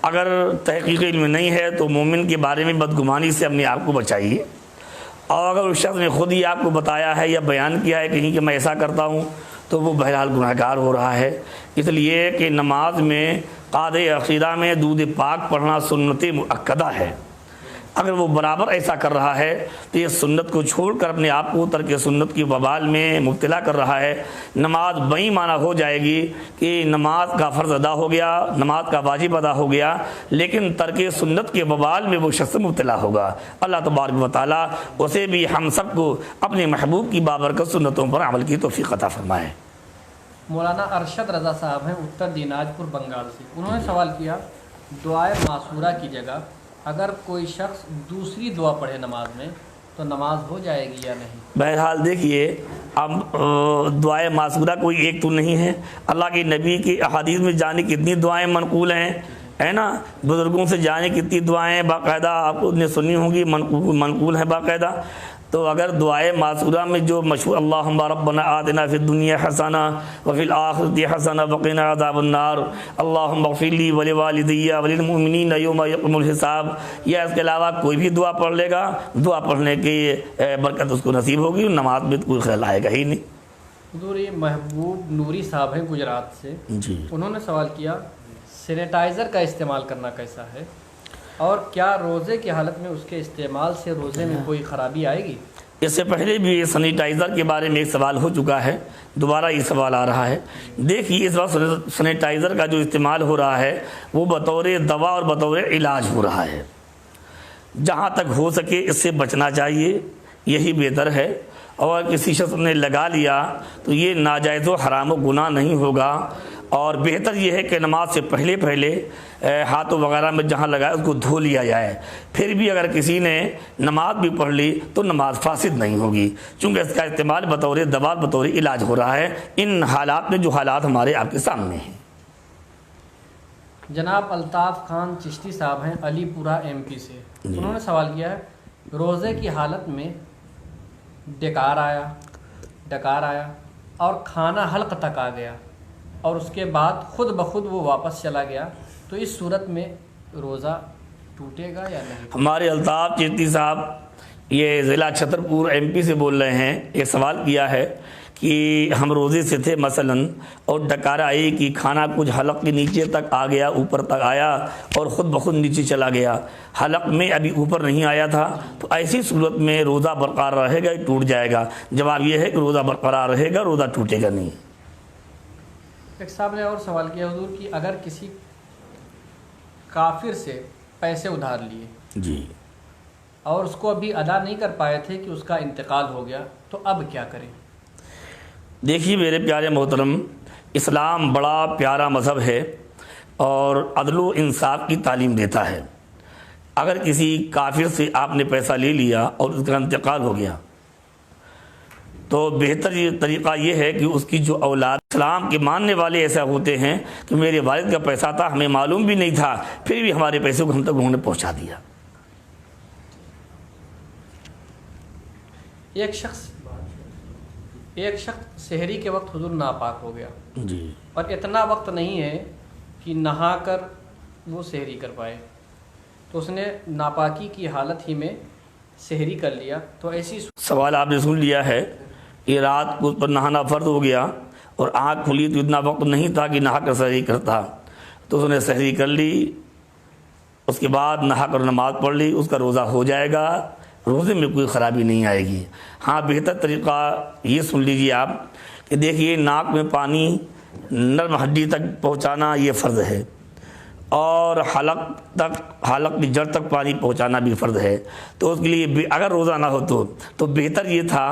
اگر تحقیقی علم نہیں ہے تو مومن کے بارے میں بدگمانی سے اپنے آپ کو بچائیے، اور اگر اس شخص نے خود ہی آپ کو بتایا ہے یا بیان کیا ہے کہیں کہ میں ایسا کرتا ہوں تو وہ بہرحال گناہ گار ہو رہا ہے۔ اس لیے کہ نماز میں قاعدہ عقیدہ میں درود پاک پڑھنا سنت مؤکدہ ہے، اگر وہ برابر ایسا کر رہا ہے تو یہ سنت کو چھوڑ کر اپنے آپ کو ترک سنت کی وبال میں مبتلا کر رہا ہے۔ نماز بئی معنی ہو جائے گی کہ نماز کا فرض ادا ہو گیا، نماز کا واجب ادا ہو گیا، لیکن ترک سنت کے وبال میں وہ شخص مبتلا ہوگا۔ اللہ تبارک و تعالیٰ اسے بھی ہم سب کو اپنے محبوب کی بابرکت سنتوں پر عمل کی توفیق عطا فرمائے۔ مولانا ارشد رضا صاحب ہیں اتر دیناج پور بنگال سے، انہوں نے سوال کیا، دعائے معصورہ کی جگہ اگر کوئی شخص دوسری دعا پڑھے نماز میں تو نماز ہو جائے گی یا نہیں؟ بہرحال دیکھیے، اب دعائے معصورہ کوئی ایک تو نہیں ہے، اللہ کے نبی کی احادیث میں جانے کتنی دعائیں منقول ہیں، ہے نا، بزرگوں سے جانے کتنی دعائیں باقاعدہ آپ کو نے سنی ہوں گی، منقول ہیں باقاعدہ۔ تو اگر دعائے معصورہ میں جو مشہور اللہم ربنا آتنا فی الدنیا حسنہ وفی الآخرۃ حسنہ وقنا عذاب النار اللہم اغفر لی ولوالدی وللمؤمنین یوم یقوم الحساب، یا اس کے علاوہ کوئی بھی دعا پڑھ لے گا، دعا پڑھنے کی برکت اس کو نصیب ہوگی، نماز میں کوئی خیال آئے گا ہی نہیں۔ حضور یہ محبوب نوری صاحب ہیں گجرات سے، جی، انہوں نے سوال کیا، سینیٹائزر کا استعمال کرنا کیسا ہے، اور کیا روزے کی حالت میں اس کے استعمال سے روزے میں کوئی خرابی آئے گی؟ اس سے پہلے بھی یہ سینیٹائزر کے بارے میں ایک سوال ہو چکا ہے، دوبارہ یہ سوال آ رہا ہے۔ دیکھیے اس وقت سینیٹائزر کا جو استعمال ہو رہا ہے وہ بطور دوا اور بطور علاج ہو رہا ہے۔ جہاں تک ہو سکے اس سے بچنا چاہیے، یہی بہتر ہے۔ اور کسی شخص نے لگا لیا تو یہ ناجائز و حرام و گناہ نہیں ہوگا، اور بہتر یہ ہے کہ نماز سے پہلے ہاتھوں وغیرہ میں جہاں لگائے اس کو دھو لیا جائے۔ پھر بھی اگر کسی نے نماز بھی پڑھ لی تو نماز فاسد نہیں ہوگی، چونکہ اس کا استعمال بطور دوا بطور علاج ہو رہا ہے ان حالات میں جو حالات ہمارے آپ کے سامنے ہیں۔ جناب الطاف خان چشتی صاحب ہیں علی پورہ MP سے، انہوں نے سوال کیا ہے روزے کی حالت میں ڈکار آیا اور کھانا حلق تک آ گیا اور اس کے بعد خود بخود وہ واپس چلا گیا، تو اس صورت میں روزہ ٹوٹے گا یا نہیں؟ ہمارے الطاف چشتی صاحب یہ ضلع چھترپور MP سے بول رہے ہیں، ایک سوال کیا ہے کہ ہم روزے سے تھے مثلا اور ڈکار آئی کہ کھانا کچھ حلق کے نیچے تک آ گیا، اوپر تک آیا اور خود بخود نیچے چلا گیا، حلق میں ابھی اوپر نہیں آیا تھا، تو ایسی صورت میں روزہ برقرار رہے گا یا ٹوٹ جائے گا؟ جواب یہ ہے کہ روزہ برقرار رہے گا، روزہ ٹوٹے گا نہیں۔ ایک صاحب نے اور سوال کیا حضور کہ اگر کسی کافر سے پیسے ادھار لیے جی اور اس کو ابھی ادا نہیں کر پائے تھے کہ اس کا انتقال ہو گیا، تو اب کیا کریں؟ دیکھیے میرے پیارے محترم، اسلام بڑا پیارا مذہب ہے اور عدل و انصاف کی تعلیم دیتا ہے۔ اگر کسی کافر سے آپ نے پیسہ لے لیا اور اس کا انتقال ہو گیا تو بہتر یہ طریقہ یہ ہے کہ اس کی جو اولاد، اسلام کے ماننے والے ایسا ہوتے ہیں کہ میرے والد کا پیسہ تھا، ہمیں معلوم بھی نہیں تھا، پھر بھی ہمارے پیسے کو ہم تک انہوں نے پہنچا دیا۔ ایک شخص سحری کے وقت حضور ناپاک ہو گیا جی، اور اتنا وقت نہیں ہے کہ نہا کر وہ سحری کر پائے، تو اس نے ناپاکی کی حالت ہی میں سحری کر لیا، تو ایسی سوال آپ نے سن لیا ہے کہ رات کو اس پر نہانا فرض ہو گیا اور آنکھ کھلی تو اتنا وقت نہیں تھا کہ نہا کر سحری کرتا، تو اس نے سحری کر لی، اس کے بعد نہا کر نماز پڑھ لی، اس کا روزہ ہو جائے گا، روزے میں کوئی خرابی نہیں آئے گی۔ ہاں بہتر طریقہ یہ سن لیجیے آپ کہ دیکھیے ناک میں پانی نرم ہڈی تک پہنچانا یہ فرض ہے، اور حلق کی جڑ تک پانی پہنچانا بھی فرض ہے، تو اس کے لیے اگر روزہ نہ ہو تو بہتر یہ تھا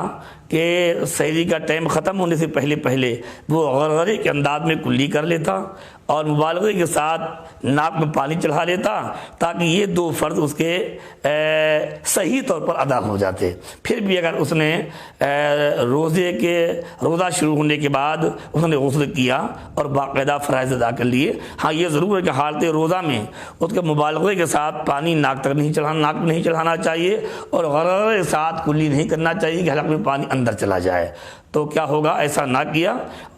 کہ سحری کا ٹائم ختم ہونے سے پہلے وہ غرغرے کے انداز میں کلی کر لیتا اور مبالغے کے ساتھ ناک میں پانی چڑھا لیتا، تاکہ یہ دو فرض اس کے صحیح طور پر ادا ہو جاتے۔ پھر بھی اگر اس نے روزہ شروع ہونے کے بعد اس نے غسل کیا اور باقاعدہ فرائض ادا کر لیے، ہاں یہ ضرور ہے کہ حالت روزہ میں اس کے مبالغے کے ساتھ پانی ناک میں نہیں چڑھانا چاہیے اور غرغرے کے ساتھ کلی نہیں کرنا چاہیے کہ حلق میں پانی اندر چلا جائے۔ تو کیا ہوگا، ایسا نہ کیا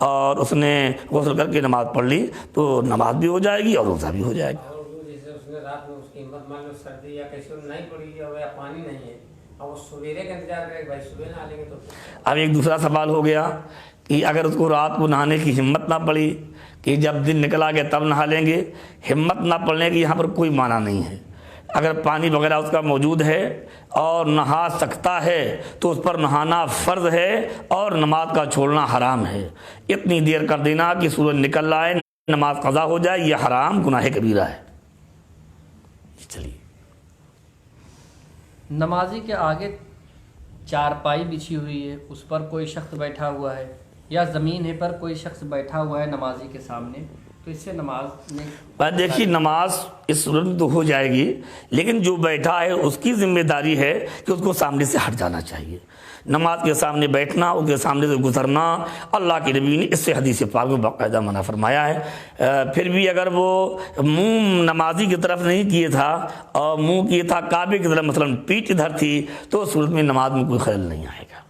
اور اس نے غسل کر کے نماز پڑھ لی تو نماز بھی ہو جائے گی اور روزہ بھی ہو جائے گا۔ جیسے اس نے رات میں اس کی ہمت مان لو سردی یا کیسے نہیں پڑی یا پانی نہیں ہے اور وہ سویرے کا انتظار کرے بھائی صبح نہ لیں گے تو۔ اب ایک دوسرا سوال ہو گیا کہ اگر اس کو رات کو نہانے کی ہمت نہ پڑی کہ جب دن نکلا گیا تب نہا لیں گے، ہمت نہ پڑنے کی یہاں پر کوئی معنی نہیں ہے۔ اگر پانی وغیرہ اس کا موجود ہے اور نہا سکتا ہے تو اس پر نہانا فرض ہے اور نماز کا چھوڑنا حرام ہے۔ اتنی دیر کر دینا کہ سورج نکل آئے نماز قضا ہو جائے، یہ حرام گناہ کبیرہ ہے۔ چلیے، نمازی کے آگے چارپائی بچھی ہوئی ہے، اس پر کوئی شخص بیٹھا ہوا ہے یا زمین ہے پر کوئی شخص بیٹھا ہوا ہے نمازی کے سامنے، تو اس سے نماز میں دیکھیے نماز اس صورت میں تو ہو جائے گی، لیکن جو بیٹھا ہے اس کی ذمہ داری ہے کہ اس کو سامنے سے ہٹ جانا چاہیے۔ نماز کے سامنے بیٹھنا، اس کے سامنے سے گزرنا، اللہ کے نبی نے اس سے حدیث پاک میں باقاعدہ منع فرمایا ہے۔ پھر بھی اگر وہ منہ نمازی کی طرف نہیں کیے تھا اور منہ کیے تھا کعبے کی طرف، مثلا پیٹھ ادھر تھی، تو اس صورت میں نماز میں کوئی خلل نہیں آئے گا۔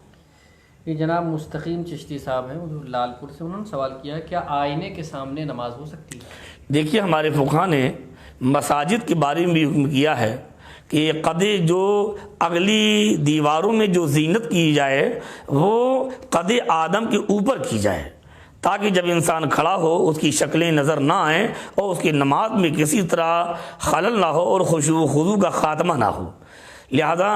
یہ جناب مستقیم چشتی صاحب ہیں لال پور سے، انہوں نے سوال کیا کیا آئینے کے سامنے نماز ہو سکتی ہے؟ دیکھیے ہمارے فقہا نے مساجد کے بارے میں بھی حکم کیا ہے کہ قدے جو اگلی دیواروں میں جو زینت کی جائے وہ قدے آدم کے اوپر کی جائے، تاکہ جب انسان کھڑا ہو اس کی شکلیں نظر نہ آئیں اور اس کی نماز میں کسی طرح خلل نہ ہو اور خشوع و خضوع کا خاتمہ نہ ہو۔ لہذا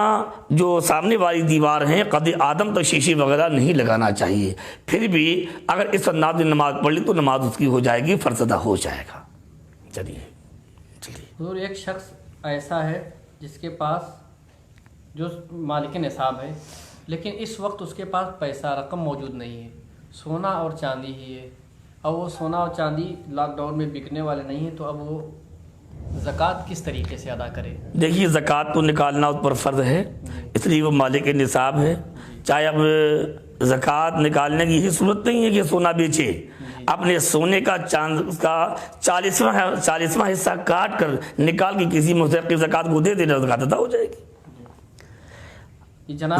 جو سامنے والی دیوار ہیں قد آدم تو شیشے وغیرہ نہیں لگانا چاہیے. پھر بھی اگر اس انداز میں نماز پڑھ لی تو نماز اس کی ہو جائے گی، فرض ادا ہو جائے گا. چلیے. حضور ایک شخص ایسا ہے جس کے پاس جو مالک نصاب ہے، لیکن اس وقت اس کے پاس پیسہ رقم موجود نہیں ہے، سونا اور چاندی ہی ہے، اور وہ سونا اور چاندی لاک ڈاؤن میں بکنے والے نہیں ہیں، تو اب وہ زکوٰۃ کس طریقے سے ادا کرے؟ دیکھیے زکوٰۃ تو نکالنا اس پر فرض ہے، اس لیے وہ مالک نصاب ہے. چاہے اب زکوٰۃ نکالنے کی یہ صورت نہیں ہے کہ سونا بیچے، اپنے سونے کا چاند کا 40واں حصہ کاٹ کر نکال کے کسی مستحق زکوٰۃ کو دے دینا، زکوٰۃ ادا ہو جائے گی.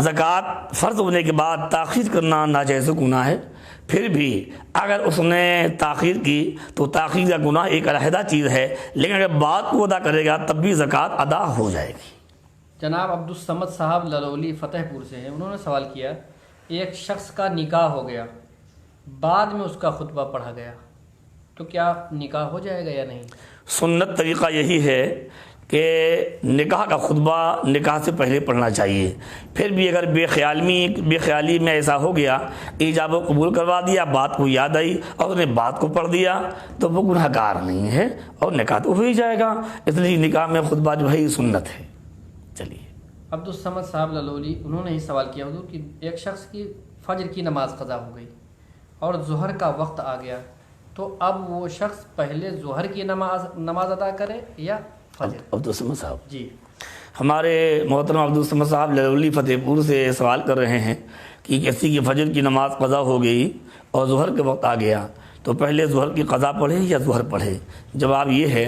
زکوٰۃ فرض ہونے کے بعد تاخیر کرنا ناجائز گناہ ہے. پھر بھی اگر اس نے تاخیر کی تو تاخیر کا گناہ ایک علیحدہ چیز ہے، لیکن اگر بات کو ادا کرے گا تب بھی زکوٰۃ ادا ہو جائے گی. جناب عبدالصمد صاحب للولی فتح پور سے ہیں، انہوں نے سوال کیا، ایک شخص کا نکاح ہو گیا، بعد میں اس کا خطبہ پڑھا گیا، تو کیا نکاح ہو جائے گا یا نہیں؟ سنت طریقہ یہی ہے کہ نکاح کا خطبہ نکاح سے پہلے پڑھنا چاہیے. پھر بھی اگر بے خیالی میں ایسا ہو گیا، ایجاب و قبول کروا دیا، بات کو یاد آئی اور اس نے بات کو پڑھ دیا، تو وہ گناہ گار نہیں ہے اور نکاح تو ہو ہی جائے گا. اس لیے نکاح میں خطبہ جو ہے سنت ہے. چلیے. عبدالصمد صاحب للولی انہوں نے ہی سوال کیا، حضور کہ ایک شخص کی فجر کی نماز قضا ہو گئی اور ظہر کا وقت آ گیا، تو اب وہ شخص پہلے ظہر کی نماز ادا کرے یا فجر؟ عبدالصمد صاحب جی، ہمارے محترم عبدالصمد صاحب للولی فتح پور سے سوال کر رہے ہیں کہ کسی کی فجر کی نماز قضا ہو گئی اور ظہر کے وقت آ گیا تو پہلے ظہر کی قضا پڑھے یا ظہر پڑھے؟ جواب یہ ہے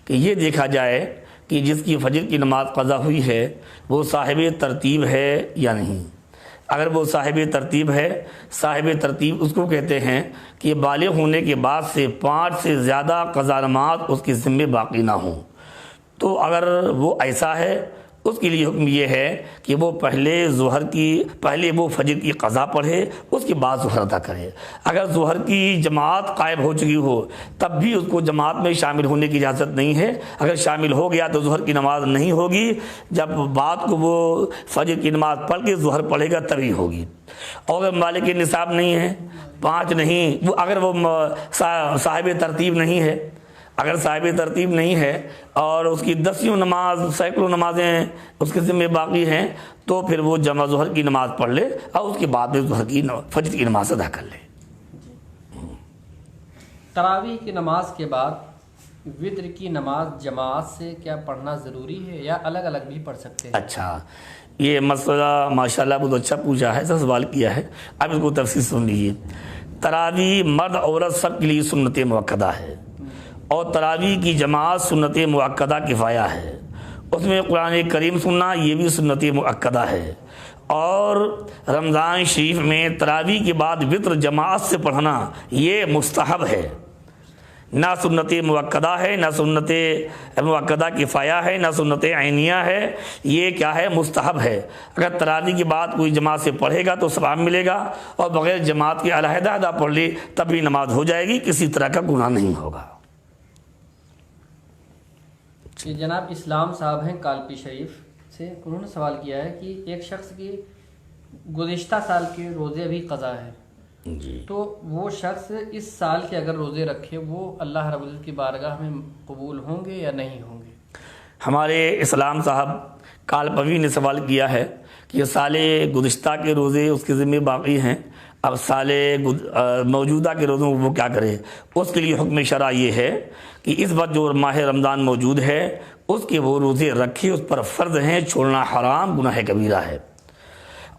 کہ یہ دیکھا جائے کہ جس کی فجر کی نماز قضا ہوئی ہے وہ صاحب ترتیب ہے یا نہیں. اگر وہ صاحب ترتیب ہے، صاحب ترتیب اس کو کہتے ہیں کہ بالغ ہونے کے بعد سے 5 سے زیادہ قضا نماز اس کے ذمے باقی نہ ہوں. تو اگر وہ ایسا ہے اس کے لیے حکم یہ ہے کہ وہ پہلے وہ فجر کی قضا پڑھے، اس کے بعد ظہر ادا کرے. اگر ظہر کی جماعت قائم ہو چکی ہو تب بھی اس کو جماعت میں شامل ہونے کی اجازت نہیں ہے. اگر شامل ہو گیا تو ظہر کی نماز نہیں ہوگی، جب بعد کو وہ فجر کی نماز پڑھ کے ظہر پڑھے گا تبھی ہوگی. اور اگر مالک نصاب نہیں ہے، 5 نہیں، اگر وہ صاحب ترتیب نہیں ہے، اگر صاحب ترتیب نہیں ہے اور اس کی 10 نماز، سینکڑوں نمازیں اس کے ذمہ باقی ہیں، تو پھر وہ جمع ظہر کی نماز پڑھ لے اور اس کے بعد میں فجر کی نماز ادا کر لے. تراویح کی نماز کے بعد وتر کی نماز جماعت سے کیا پڑھنا ضروری ہے یا الگ الگ بھی پڑھ سکتے ہیں؟ اچھا، یہ مسئلہ ماشاءاللہ بہت اچھا پوچھا ہے، سوال کیا ہے. اب اس کو تفصیل سن لیجیے. تراویح مرد عورت سب کے لیے سنت مؤکدہ ہے، اور تراویح کی جماعت سنت مؤکدہ کفایہ ہے. اس میں قرآن کریم سننا یہ بھی سنت مؤکدہ ہے. اور رمضان شریف میں تراویح کے بعد وتر جماعت سے پڑھنا یہ مستحب ہے، نہ سنت مؤکدہ ہے، نہ سنت مؤکدہ کفایہ ہے، نہ سنت عینیہ ہے. یہ کیا ہے؟ مستحب ہے. اگر تراویح کے بعد کوئی جماعت سے پڑھے گا تو ثواب ملے گا، اور بغیر جماعت کے علیحدہ پڑھ لی تب بھی نماز ہو جائے گی، کسی طرح کا گناہ نہیں ہوگا. یہ جناب اسلام صاحب ہیں کالپی شریف سے، انہوں نے سوال کیا ہے کہ ایک شخص کی گزشتہ سال کے روزے بھی قضا ہے، جی، تو وہ شخص اس سال کے اگر روزے رکھے وہ اللہ رب العزت کی بارگاہ میں قبول ہوں گے یا نہیں ہوں گے؟ ہمارے اسلام صاحب کالپوی نے سوال کیا ہے کہ سال گزشتہ کے روزے اس کے ذمہ باقی ہیں، اب سال موجودہ کے روزوں وہ کیا کرے؟ اس کے لیے حکم شرع یہ ہے کہ اس وقت جو ماہ رمضان موجود ہے اس کے وہ روزے رکھے، اس پر فرض ہیں، چھوڑنا حرام گناہ کبیرہ ہے.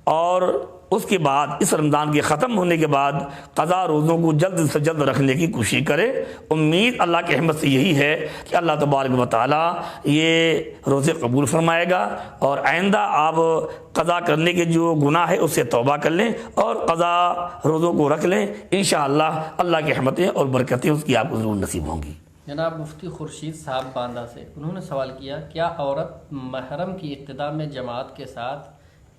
اور اس کے بعد اس رمضان کے ختم ہونے کے بعد قضا روزوں کو جلد سے جلد رکھنے کی کوشش کرے. امید اللہ کی رحمت سے یہی ہے کہ اللہ تبارک و تعالیٰ یہ روزے قبول فرمائے گا، اور آئندہ آپ قضا کرنے کے جو گناہ ہے اس سے توبہ کر لیں اور قضا روزوں کو رکھ لیں. انشاءاللہ اللہ کی رحمتیں اور برکتیں اس کی آپ کو ضرور نصیب ہوں گی. جناب مفتی خورشید صاحب باندہ سے، انہوں نے سوال کیا، کیا عورت محرم کی اقتداء میں جماعت کے ساتھ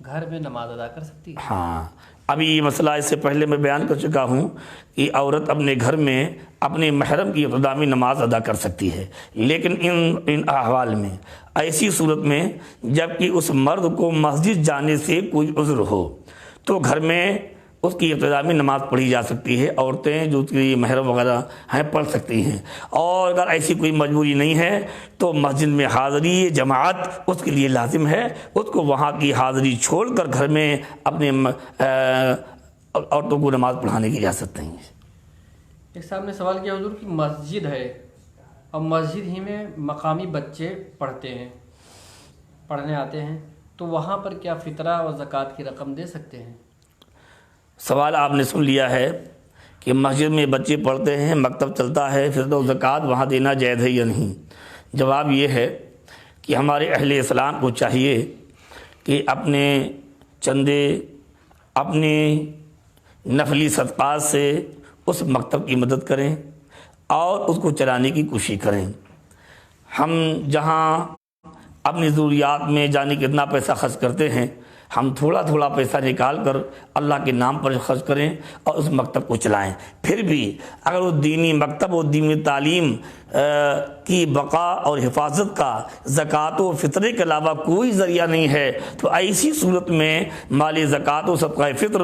گھر میں نماز ادا کر سکتی ہے؟ ہاں، ابھی یہ مسئلہ اس سے پہلے میں بیان کر چکا ہوں کہ عورت اپنے گھر میں اپنے محرم کی اقتداء میں نماز ادا کر سکتی ہے، لیکن ان احوال میں ایسی صورت میں جبکہ اس مرد کو مسجد جانے سے کوئی عذر ہو تو گھر میں اس کی ابتدا میں نماز پڑھی جا سکتی ہے. عورتیں جو اس کی محرم وغیرہ ہیں پڑھ سکتی ہیں. اور اگر ایسی کوئی مجبوری نہیں ہے تو مسجد میں حاضری جماعت اس کے لیے لازم ہے. اس کو وہاں کی حاضری چھوڑ کر گھر میں اپنے عورتوں کو نماز پڑھانے کی اجازت نہیں ہے. ایک صاحب نے سوال کیا حضور کہ مسجد ہے اور مسجد ہی میں مقامی بچے پڑھنے آتے ہیں تو وہاں پر کیا فطرہ اور زکوٰۃ کی رقم دے سکتے ہیں؟ سوال آپ نے سن لیا ہے کہ مسجد میں بچے پڑھتے ہیں، مکتب چلتا ہے، فطر و زکوٰۃ وہاں دینا جائز ہے یا نہیں. جواب یہ ہے کہ ہمارے اہل اسلام کو چاہیے کہ اپنے چندے، اپنے نفلی صدقات سے اس مکتب کی مدد کریں اور اس کو چلانے کی کوشش کریں. ہم جہاں اپنی ضروریات میں جانے کتنا پیسہ خرچ کرتے ہیں، ہم تھوڑا تھوڑا پیسہ نکال کر اللہ کے نام پر خرچ کریں اور اس مکتب کو چلائیں. پھر بھی اگر وہ دینی مکتب و دینی تعلیم کی بقا اور حفاظت کا زکوٰۃ و فطرے کے علاوہ کوئی ذریعہ نہیں ہے تو ایسی صورت میں مال زکوٰۃ و صدقہ فطر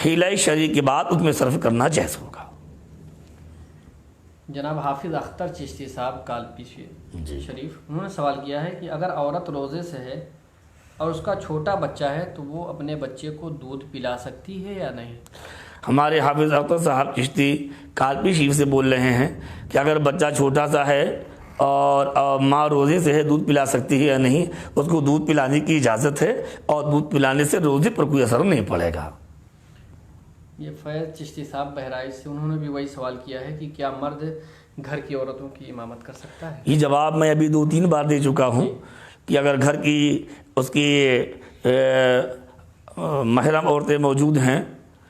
حیلہ شرعی کے بعد اس میں صرف کرنا جائز ہوگا. جناب حافظ اختر چشتی صاحب کالپی شریف، انہوں نے سوال کیا ہے کہ اگر عورت روزے سے ہے اور اس کا چھوٹا بچہ ہے تو وہ اپنے بچے کو دودھ پلا سکتی ہے یا نہیں؟ ہمارے حافظ اختر صاحب چشتی کالپی شریف سے بول رہے ہیں کہ اگر بچہ چھوٹا سا ہے اور ماں روزے سے ہے دودھ پلا سکتی ہے یا نہیں. اس کو دودھ پلانے کی اجازت ہے اور دودھ پلانے سے روزے پر کوئی اثر نہیں پڑے گا. یہ فیض چشتی صاحب بہرائچ سے، انہوں نے بھی وہی سوال کیا ہے کہ کیا مرد گھر کی عورتوں کی امامت کر سکتا ہے؟ یہ جواب میں ابھی 2-3 بار دے چکا ہوں کہ اگر گھر کی اس کی محرم عورتیں موجود ہیں.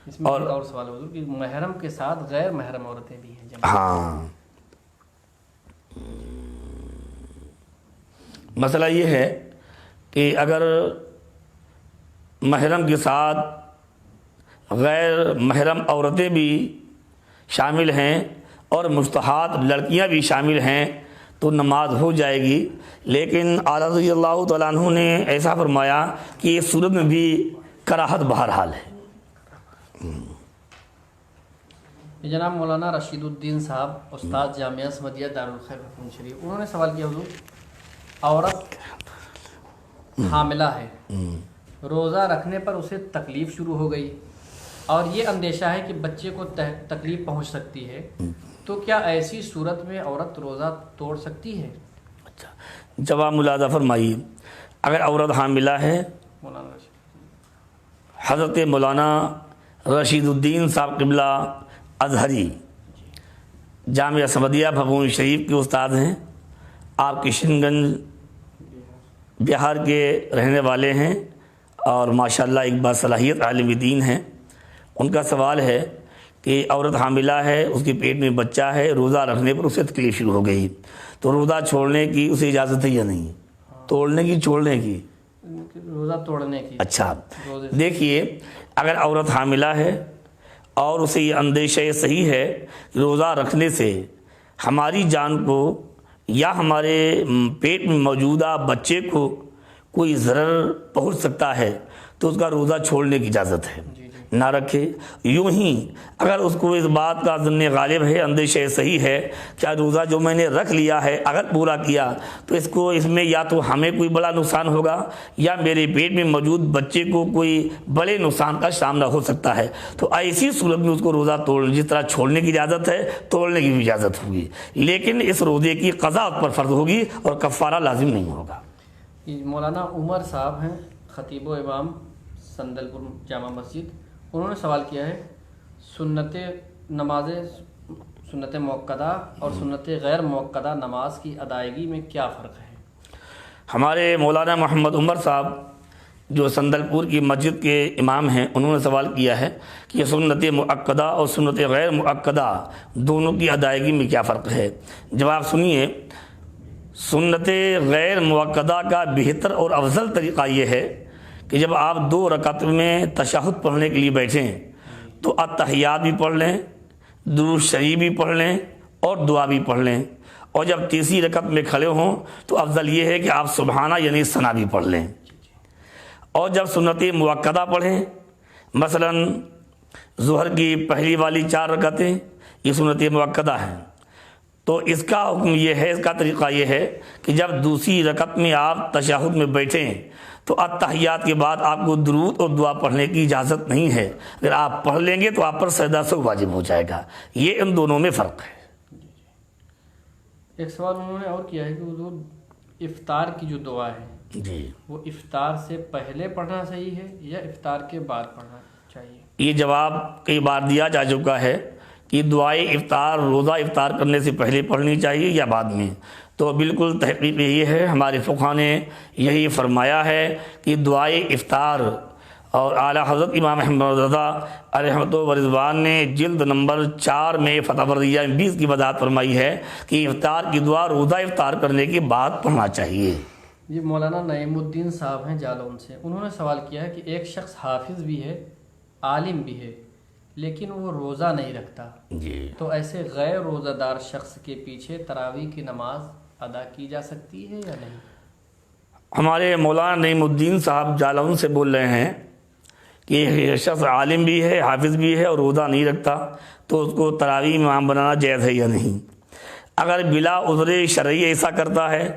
اس میں ایک اور سوال حضور کہ محرم کے ساتھ غیر محرم عورتیں بھی ہیں جمع. ہاں، مسئلہ یہ ہے کہ اگر محرم کے ساتھ غیر محرم عورتیں بھی شامل ہیں اور مستحاض لڑکیاں بھی شامل ہیں تو نماز ہو جائے گی. لیکن اعلیٰ رضی اللہ تعالیٰ عنہ نے ایسا فرمایا کہ اس صورت میں بھی کراہت بہرحال ہے. جناب مولانا رشید الدین صاحب، استاد جامعہ احمدیہ دارالخیر حکم شریف، انہوں نے سوال کیا حضور عورت حاملہ ہے، روزہ رکھنے پر اسے تکلیف شروع ہو گئی اور یہ اندیشہ ہے کہ بچے کو تکلیف پہنچ سکتی ہے تو کیا ایسی صورت میں عورت روزہ توڑ سکتی ہے؟ اچھا، جواب ملاحظہ فرمائیے. اگر عورت حاملہ ہے، حضرت مولانا رشید الدین صاحب قبلہ ازہری جامعہ احمدیہ بھگوان شریف کے استاد ہیں. آپ کشن گنج بہار کے رہنے والے ہیں اور ماشاءاللہ ایک باصلاحیت عالم دین ہیں. ان کا سوال ہے کہ عورت حاملہ ہے، اس کے پیٹ میں بچہ ہے، روزہ رکھنے پر اسے تکلیف شروع ہو گئی تو روزہ چھوڑنے کی اسے اجازت ہے یا نہیں؟ توڑنے کی چھوڑنے کی؟ روزہ توڑنے کی. اچھا، دیکھیے اگر عورت حاملہ ہے اور اسے یہ اندیشہ صحیح ہے کہ روزہ رکھنے سے ہماری جان کو یا ہمارے پیٹ میں موجودہ بچے کو کوئی ضرر پہنچ سکتا ہے تو اس کا روزہ چھوڑنے کی اجازت ہے، نہ رکھے. یوں ہی اگر اس کو اس بات کا ظن غالب ہے، اندیشہ صحیح ہے کہ روزہ جو میں نے رکھ لیا ہے اگر پورا کیا تو اس میں یا تو ہمیں کوئی بڑا نقصان ہوگا یا میرے پیٹ میں موجود بچے کو کوئی بڑے نقصان کا سامنا ہو سکتا ہے، تو ایسی صورت میں اس کو روزہ جس طرح چھوڑنے کی اجازت ہے توڑنے کی بھی اجازت ہوگی. لیکن اس روزے کی قضا اس پر فرض ہوگی اور کفارہ لازم نہیں ہوگا. مولانا عمر صاحب ہیں، خطیب و امام سندل پور جامع مسجد، انہوں نے سوال کیا ہے سنت موقدہ اور سنت غیر موقدہ نماز کی ادائیگی میں کیا فرق ہے؟ ہمارے مولانا محمد عمر صاحب جو سندل پور کی مسجد کے امام ہیں، انہوں نے سوال کیا ہے کہ سنت مؤکدہ اور سنت غیر مؤکدہ دونوں کی ادائیگی میں کیا فرق ہے. جواب سنیے. سنت غیر مؤکدہ کا بہتر اور افضل طریقہ یہ ہے کہ جب آپ 2 رکعت میں تشہد پڑھنے کے لیے بیٹھیں تو التحیات بھی پڑھ لیں، درود شریف بھی پڑھ لیں اور دعا بھی پڑھ لیں اور جب تیسری رکعت میں کھڑے ہوں تو افضل یہ ہے کہ آپ سبحانہ یعنی ثنا بھی پڑھ لیں، اور جب سنت مؤکدہ پڑھیں، مثلا ظہر کی پہلی والی 4 رکعتیں یہ سنت مؤکدہ ہیں، تو اس کا حکم یہ ہے، اس کا طریقہ یہ ہے کہ جب دوسری رکعت میں آپ تشہد میں بیٹھیں تو اتحیات کے بعد آپ کو درود اور دعا پڑھنے کی اجازت نہیں ہے، اگر آپ پڑھ لیں گے تو آپ پر سجدہ سہو واجب ہو جائے گا، یہ ان دونوں میں فرق ہے۔ ایک سوال انہوں نے اور کیا ہے کہ حضور افطار کی جو دعا ہے جی، وہ افطار سے پہلے پڑھنا صحیح ہے یا افطار کے بعد پڑھنا چاہیے؟ یہ جواب کئی بار دیا جا چکا ہے کہ دعائے افطار روزہ افطار کرنے سے پہلے پڑھنی چاہیے یا بعد میں، تو بالکل تحقیق یہ ہے، ہمارے فقہاء نے یہی فرمایا ہے کہ دعائے افطار، اور اعلیٰ حضرت امام احمد رضا علیہ رحمۃ و رضوان نے جلد نمبر 4 میں فتح الرضیہ 20 کی وضاحت فرمائی ہے کہ افطار کی دعا روزہ افطار کرنے کے بعد پڑھنا چاہیے۔ یہ مولانا نعیم الدین صاحب ہیں جالون سے، انہوں نے سوال کیا ہے کہ ایک شخص حافظ بھی ہے، عالم بھی ہے، لیکن وہ روزہ نہیں رکھتا، جی، تو ایسے غیر روزہ دار شخص کے پیچھے تراویح کی نماز ادا کی جا سکتی ہے یا نہیں؟ ہمارے مولانا نعیم الدین صاحب جالون سے بول رہے ہیں کہ یہ شخص عالم بھی ہے، حافظ بھی ہے اور روزہ نہیں رکھتا، تو اس کو تراویح امام بنانا جائز ہے یا نہیں؟ اگر بلا عذر شرعی ایسا کرتا ہے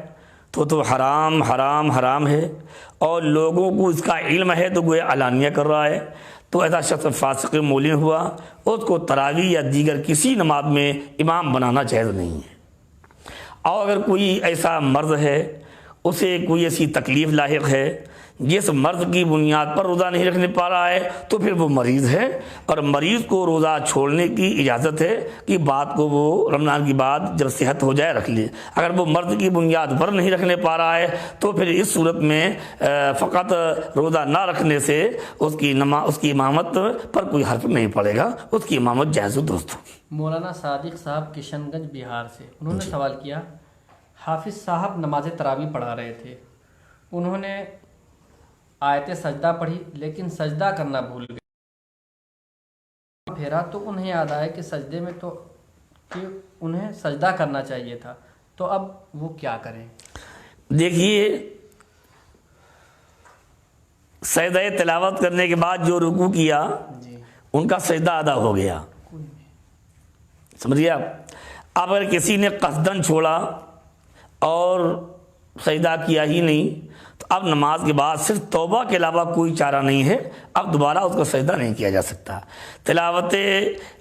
تو حرام حرام حرام ہے، اور لوگوں کو اس کا علم ہے تو گویا علانیہ کر رہا ہے، تو ایسا شخص فاسق مولن ہوا، اس کو تراویح یا دیگر کسی نماز میں امام بنانا جائز نہیں ہے۔ اور اگر کوئی ایسا مرض ہے، اسے کوئی ایسی تکلیف لاحق ہے جس مرض کی بنیاد پر روزہ نہیں رکھنے پا رہا ہے، تو پھر وہ مریض ہے، اور مریض کو روزہ چھوڑنے کی اجازت ہے کہ بعد کو وہ رمضان کی بعد جب صحت ہو جائے رکھ لے۔ اگر وہ مرض کی بنیاد پر نہیں رکھنے پا رہا ہے تو پھر اس صورت میں فقط روزہ نہ رکھنے سے اس کی امامت پر کوئی حرف نہیں پڑے گا، اس کی امامت جائز و درست ہوگی۔ مولانا صادق صاحب کشن گنج بہار سے، انہوں نے سوال کیا، حافظ صاحب نماز تراویح پڑھا رہے تھے، انہوں نے آیت سجدہ پڑھی لیکن سجدہ کرنا بھول گئے، پھیرا تو انہیں یاد آیا کہ سجدے میں تو کہ انہیں سجدہ کرنا چاہیے تھا، تو اب وہ کیا کریں؟ دیکھیے، سجدہ تلاوت کرنے کے بعد جو رکوع کیا جی، ان کا سجدہ ادا ہو گیا، سمجھیے آپ۔ اب اگر کسی نے قصدن چھوڑا اور سجدہ کیا ہی نہیں تو اب نماز کے بعد صرف توبہ کے علاوہ کوئی چارہ نہیں ہے، اب دوبارہ اس کو سجدہ نہیں کیا جا سکتا۔ تلاوت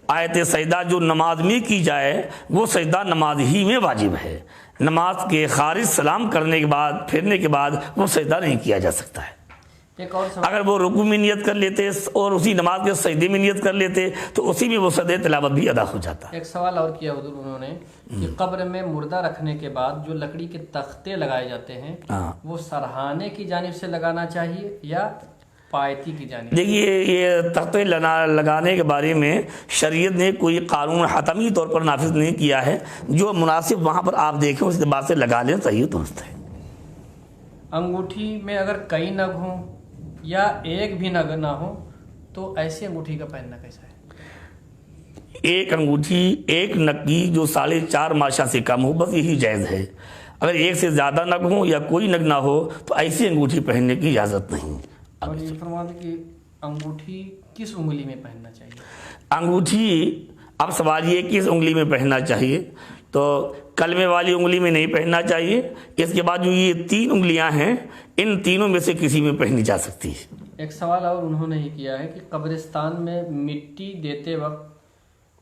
آیت سجدہ جو نماز میں کی جائے وہ سجدہ نماز ہی میں واجب ہے، نماز کے خارج سلام کرنے کے بعد پھرنے کے بعد وہ سجدہ نہیں کیا جا سکتا ہے۔ ایک اور سوال، اگر وہ رکوع میں نیت کر لیتے اور اسی نماز کے سجدے میں نیت کر لیتے تو اسی میں وہ سجدہ تلاوت بھی ادا ہو جاتا۔ ایک سوال اور کیا حضور انہوں نے کہ قبر میں مردہ رکھنے کے بعد جو لکڑی کے تختے لگائے جاتے ہیں وہ سرہانے کی جانب سے لگانا چاہیے یا پایتی کی جانب؟ دیکھیے، یہ تختے لگانے کے بارے میں شریعت نے کوئی قانون حتمی طور پر نافذ نہیں کیا ہے، جو مناسب وہاں پر آپ دیکھیں اس بات سے لگا لیں، صحیح درست ہے۔ انگوٹھی میں اگر کئی نگ ہوں یا ایک بھی نگ نہ ہو تو ایسی انگوٹھی کا پہننا کیسا ہے؟ ایک انگوٹھی ایک نگ کی جو 4.5 ماشا سے کم ہو، بس یہی جائز ہے۔ اگر ایک سے زیادہ نگ ہو یا کوئی نگ نہ ہو تو ایسی انگوٹھی پہننے کی اجازت نہیں۔ اور یہ فرما دیں کہ انگوٹھی کس انگلی میں پہننا چاہیے؟ انگوٹھی، اب سوال یہ کس انگلی میں پہننا چاہیے، تو کلمے والی انگلی میں نہیں پہننا چاہیے، اس کے بعد جو یہ 3 انگلیاں ہیں ان تینوں میں سے کسی میں پہنی جا سکتی ہے۔ ایک سوال اور انہوں نے یہ کیا ہے کہ قبرستان میں مٹی دیتے وقت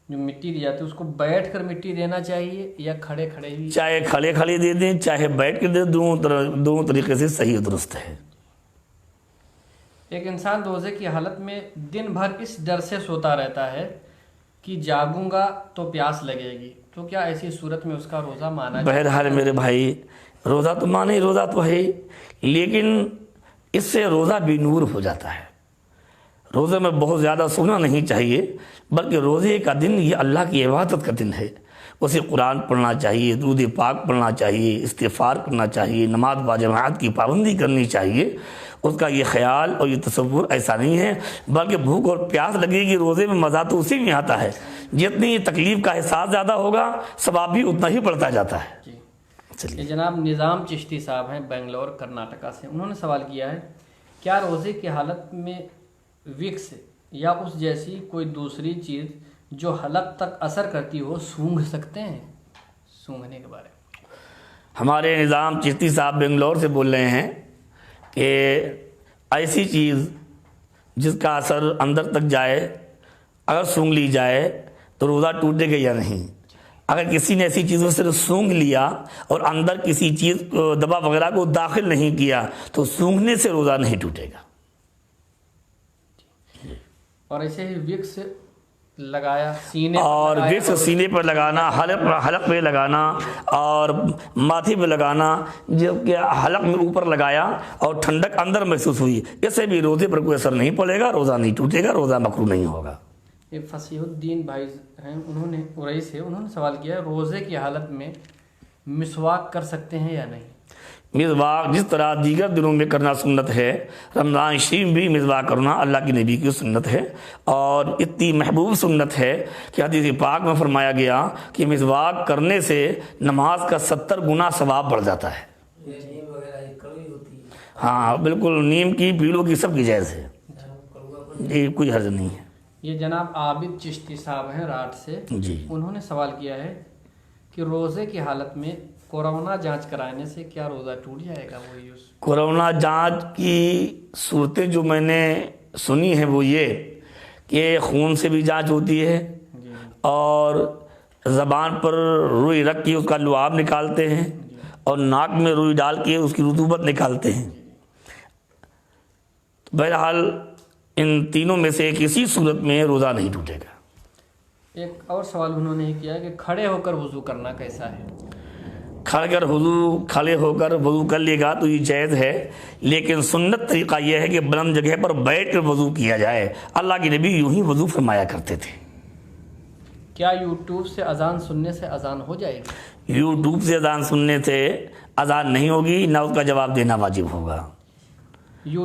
جو مٹی دی جاتی ہے اس کو بیٹھ کر مٹی دینا چاہیے یا کھڑے کھڑے ہی؟ چاہے کھڑے کھڑے دے دیں چاہے بیٹھ کے دے دیں، دونوں طریقے سے صحیح درست ہے۔ ایک انسان روزے کی حالت میں دن بھر اس ڈر سے سوتا رہتا ہے کہ جاگوں گا تو پیاس لگے گی، تو کیا ایسی صورت میں اس کا روزہ مانا جائے؟ بہرحال میرے بھائی، روزہ تو مانے، روزہ تو ہے، لیکن اس سے روزہ بے نور ہو جاتا ہے۔ روزے میں بہت زیادہ سونا نہیں چاہیے، بلکہ روزے کا دن یہ اللہ کی عبادت کا دن ہے، اسے قرآن پڑھنا چاہیے، درود پاک پڑھنا چاہیے، استغفار کرنا چاہیے، نماز باجماعت کی پابندی کرنی چاہیے۔ اس کا یہ خیال اور یہ تصور ایسا نہیں ہے، بلکہ بھوک اور پیاس لگے گی روزے میں، مزہ تو اسی میں آتا ہے۔ جتنی تکلیف کا احساس زیادہ ہوگا ثواب بھی اتنا ہی بڑھتا جاتا ہے۔ جی چلیے، یہ جناب نظام چشتی صاحب ہیں بنگلور کرناٹکا سے، انہوں نے سوال کیا ہے کیا روزے کی حالت میں وکس یا اس جیسی کوئی دوسری چیز جو حلق تک اثر کرتی ہو سونگھ سکتے ہیں؟ سونگھنے کے بارے میں ہمارے نظام چشتی صاحب بنگلور سے بول رہے ہیں کہ ایسی چیز جس کا اثر اندر تک جائے اگر سونگھ لی جائے تو روزہ ٹوٹے گا یا نہیں؟ اگر کسی نے ایسی چیز کو صرف سونگھ لیا اور اندر کسی چیز دوا وغیرہ کو داخل نہیں کیا تو سونگھنے سے روزہ نہیں ٹوٹے گا۔ اور ایسے ہی وکس لگایا سینے اور وکس سینے پر لگانا، حلق پہ لگانا اور ماتھے پہ لگانا، جب کہ حلق میں اوپر لگایا اور ٹھنڈک اندر محسوس ہوئی، اس سے بھی روزے پر کوئی اثر نہیں پڑے گا، روزہ نہیں ٹوٹے گا، روزہ مکروہ نہیں ہوگا۔ ایک فصیح الدین بھائی ہیں، انہوں نے ریس ہے، انہوں نے سوال کیا روزے کی حالت میں مسواک کر سکتے ہیں یا نہیں؟ مسواک جس طرح دیگر دنوں میں کرنا سنت ہے، رمضان شریف بھی مسواک کرنا اللہ کی نبی کی سنت ہے، اور اتنی محبوب سنت ہے کہ حدیث پاک میں فرمایا گیا کہ مسواک کرنے سے نماز کا 70 گنا ثواب بڑھ جاتا ہے۔ یہ نیم وغیرہ یہ کڑوی ہوتی ہے، ہاں بالکل، نیم کی، پیلوں کی، سب کی جائز ہے، جی کوئی حرج نہیں ہے۔ یہ جناب عابد چشتی صاحب ہیں راٹ سے، جی انہوں نے سوال کیا ہے کہ روزے کی حالت میں کورونا جانچ کرانے سے کیا روزہ ٹوٹ جائے گا؟ وہی کورونا جانچ کی صورتیں جو میں نے سنی ہیں وہ یہ کہ خون سے بھی جانچ ہوتی ہے اور زبان پر روئی رکھ کے اس کا لعاب نکالتے ہیں اور ناک میں روئی ڈال کے اس کی رطوبت نکالتے ہیں۔ بہرحال ان تینوں میں سے کسی صورت میں روزہ نہیں ٹوٹے گا۔ ایک اور سوال انہوں نے کیا کہ کھڑے ہو کر وضو کرنا کیسا ہے؟ کھڑے ہو کر وضو کر لے گا تو یہ جائز ہے، لیکن سنت طریقہ یہ ہے کہ بلند جگہ پر بیٹھ کر وضو کیا جائے۔ اللہ کے نبی یوں ہی وضو فرمایا کرتے تھے۔ کیا یوٹیوب سے اذان سننے سے اذان ہو جائے گی؟ یوٹیوب سے اذان سننے سے اذان نہیں ہوگی، نہ اس کا جواب دینا واجب ہوگا۔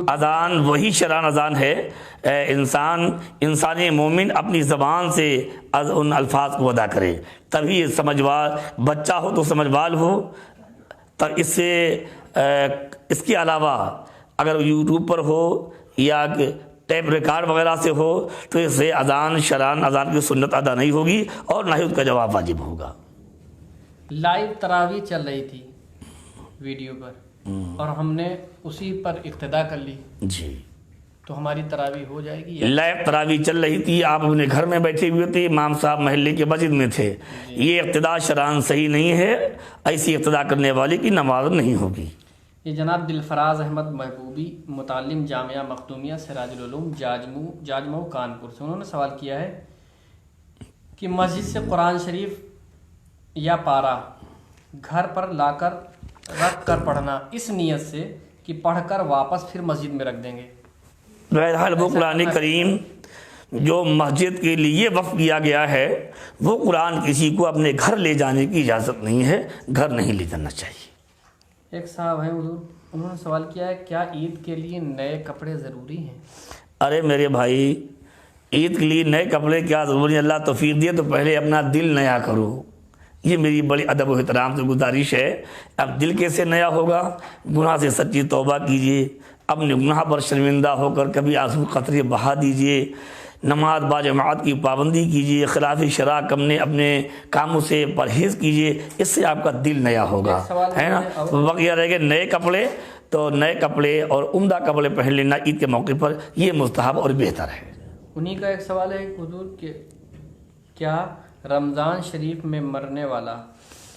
اذان وہی شرعاً اذان ہے، انسان مومن اپنی زبان سے ان الفاظ کو ادا کرے، تبھی سمجھوار بچہ ہو تو سمجھوال ہو۔ اس کے علاوہ اگر یوٹیوب پر ہو یا ٹیپ ریکارڈ وغیرہ سے ہو تو اس سے اذان شرعاً اذان کی سنت ادا نہیں ہوگی اور نہ ہی اس کا جواب واجب ہوگا۔ لائیو تراویح چل رہی تھی ویڈیو پر اور ہم نے اسی پر اقتدا کر لی، جی تو ہماری تراویح ہو جائے گی؟ لائیو تراویح چل رہی تھی، آپ اپنے گھر میں بیٹھے ہوئے تھے، امام صاحب محلے کے مسجد میں تھے، یہ اقتدا شرعاً صحیح نہیں ہے، ایسی اقتدا کرنے والے کی نماز نہیں ہوگی۔ یہ جناب دلفراز احمد محبوبی، متعلم جامعہ مخدومیہ سراج العلوم جاجمو کانپور سے، انہوں نے سوال کیا ہے کہ مسجد سے قرآن شریف یا پارہ گھر پر لا کر رکھ کر پڑھنا اس نیت سے کہ پڑھ کر واپس پھر مسجد میں رکھ دیں گے۔ بہرحال وہ قرآن کریم جو مسجد کے لیے وقف کیا گیا ہے وہ قرآن کسی کو اپنے گھر لے جانے کی اجازت نہیں ہے، گھر نہیں لے جانا چاہیے۔ ایک صاحب ہیں حضور، انہوں نے سوال کیا ہے کیا عید کے لیے نئے کپڑے ضروری ہیں؟ ارے میرے بھائی، عید کے لیے نئے کپڑے کیا ضروری؟ اللہ توفیق دیے تو پہلے اپنا دل نیا کرو، یہ میری بڑی ادب و احترام سے گزارش ہے۔ اب دل کیسے نیا ہوگا؟ گناہ سے سچی توبہ کیجیے، اپنے گناہ پر شرمندہ ہو کر کبھی آنسو قطرے بہا دیجیے، نماز باجماعت کی پابندی کیجیے، خلاف شرع اپنے کاموں سے پرہیز کیجیے، اس سے آپ کا دل نیا ہوگا، ہے نا۔ بقیہ رہ گئے نئے کپڑے، تو نئے کپڑے اور عمدہ کپڑے پہن لینا عید کے موقع پر یہ مستحب اور بہتر ہے۔ انہی کا ایک سوال ہے حضور کہ کیا رمضان شریف میں مرنے والا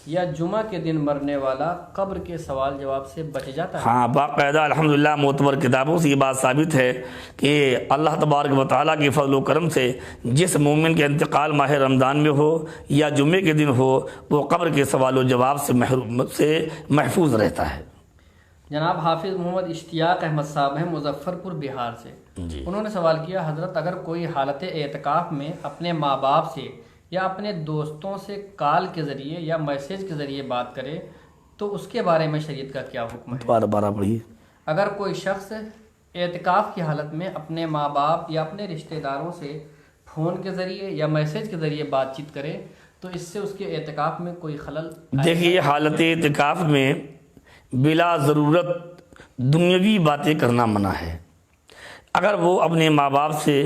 یا جمعہ کے دن مرنے والا قبر کے سوال جواب سے بچ جاتا ہے؟ ہاں، باقاعدہ الحمدللہ معتبر کتابوں سے یہ بات ثابت ہے کہ اللہ تبارک و تعالیٰ کے فضل و کرم سے جس مومن کا انتقال ماہ رمضان میں ہو یا جمعے کے دن ہو وہ قبر کے سوال و جواب سے محفوظ رہتا ہے۔ جناب حافظ محمد اشتیاق احمد صاحب ہیں مظفر پور بہار سے، انہوں نے سوال کیا حضرت اگر کوئی حالت اعتکاف میں اپنے ماں باپ سے یا اپنے دوستوں سے کال کے ذریعے یا میسیج کے ذریعے بات کرے تو اس کے بارے میں شریعت کا کیا حکم ہے؟ بارہ پڑھیے۔ اگر کوئی شخص اعتکاف کی حالت میں اپنے ماں باپ یا اپنے رشتہ داروں سے فون کے ذریعے یا میسیج کے ذریعے بات چیت کرے تو اس سے اس کے اعتکاف میں کوئی خلل؟ دیکھیے، حالت اعتکاف میں بلا ضرورت دنیاوی باتیں کرنا منع ہے۔ اگر وہ اپنے ماں باپ سے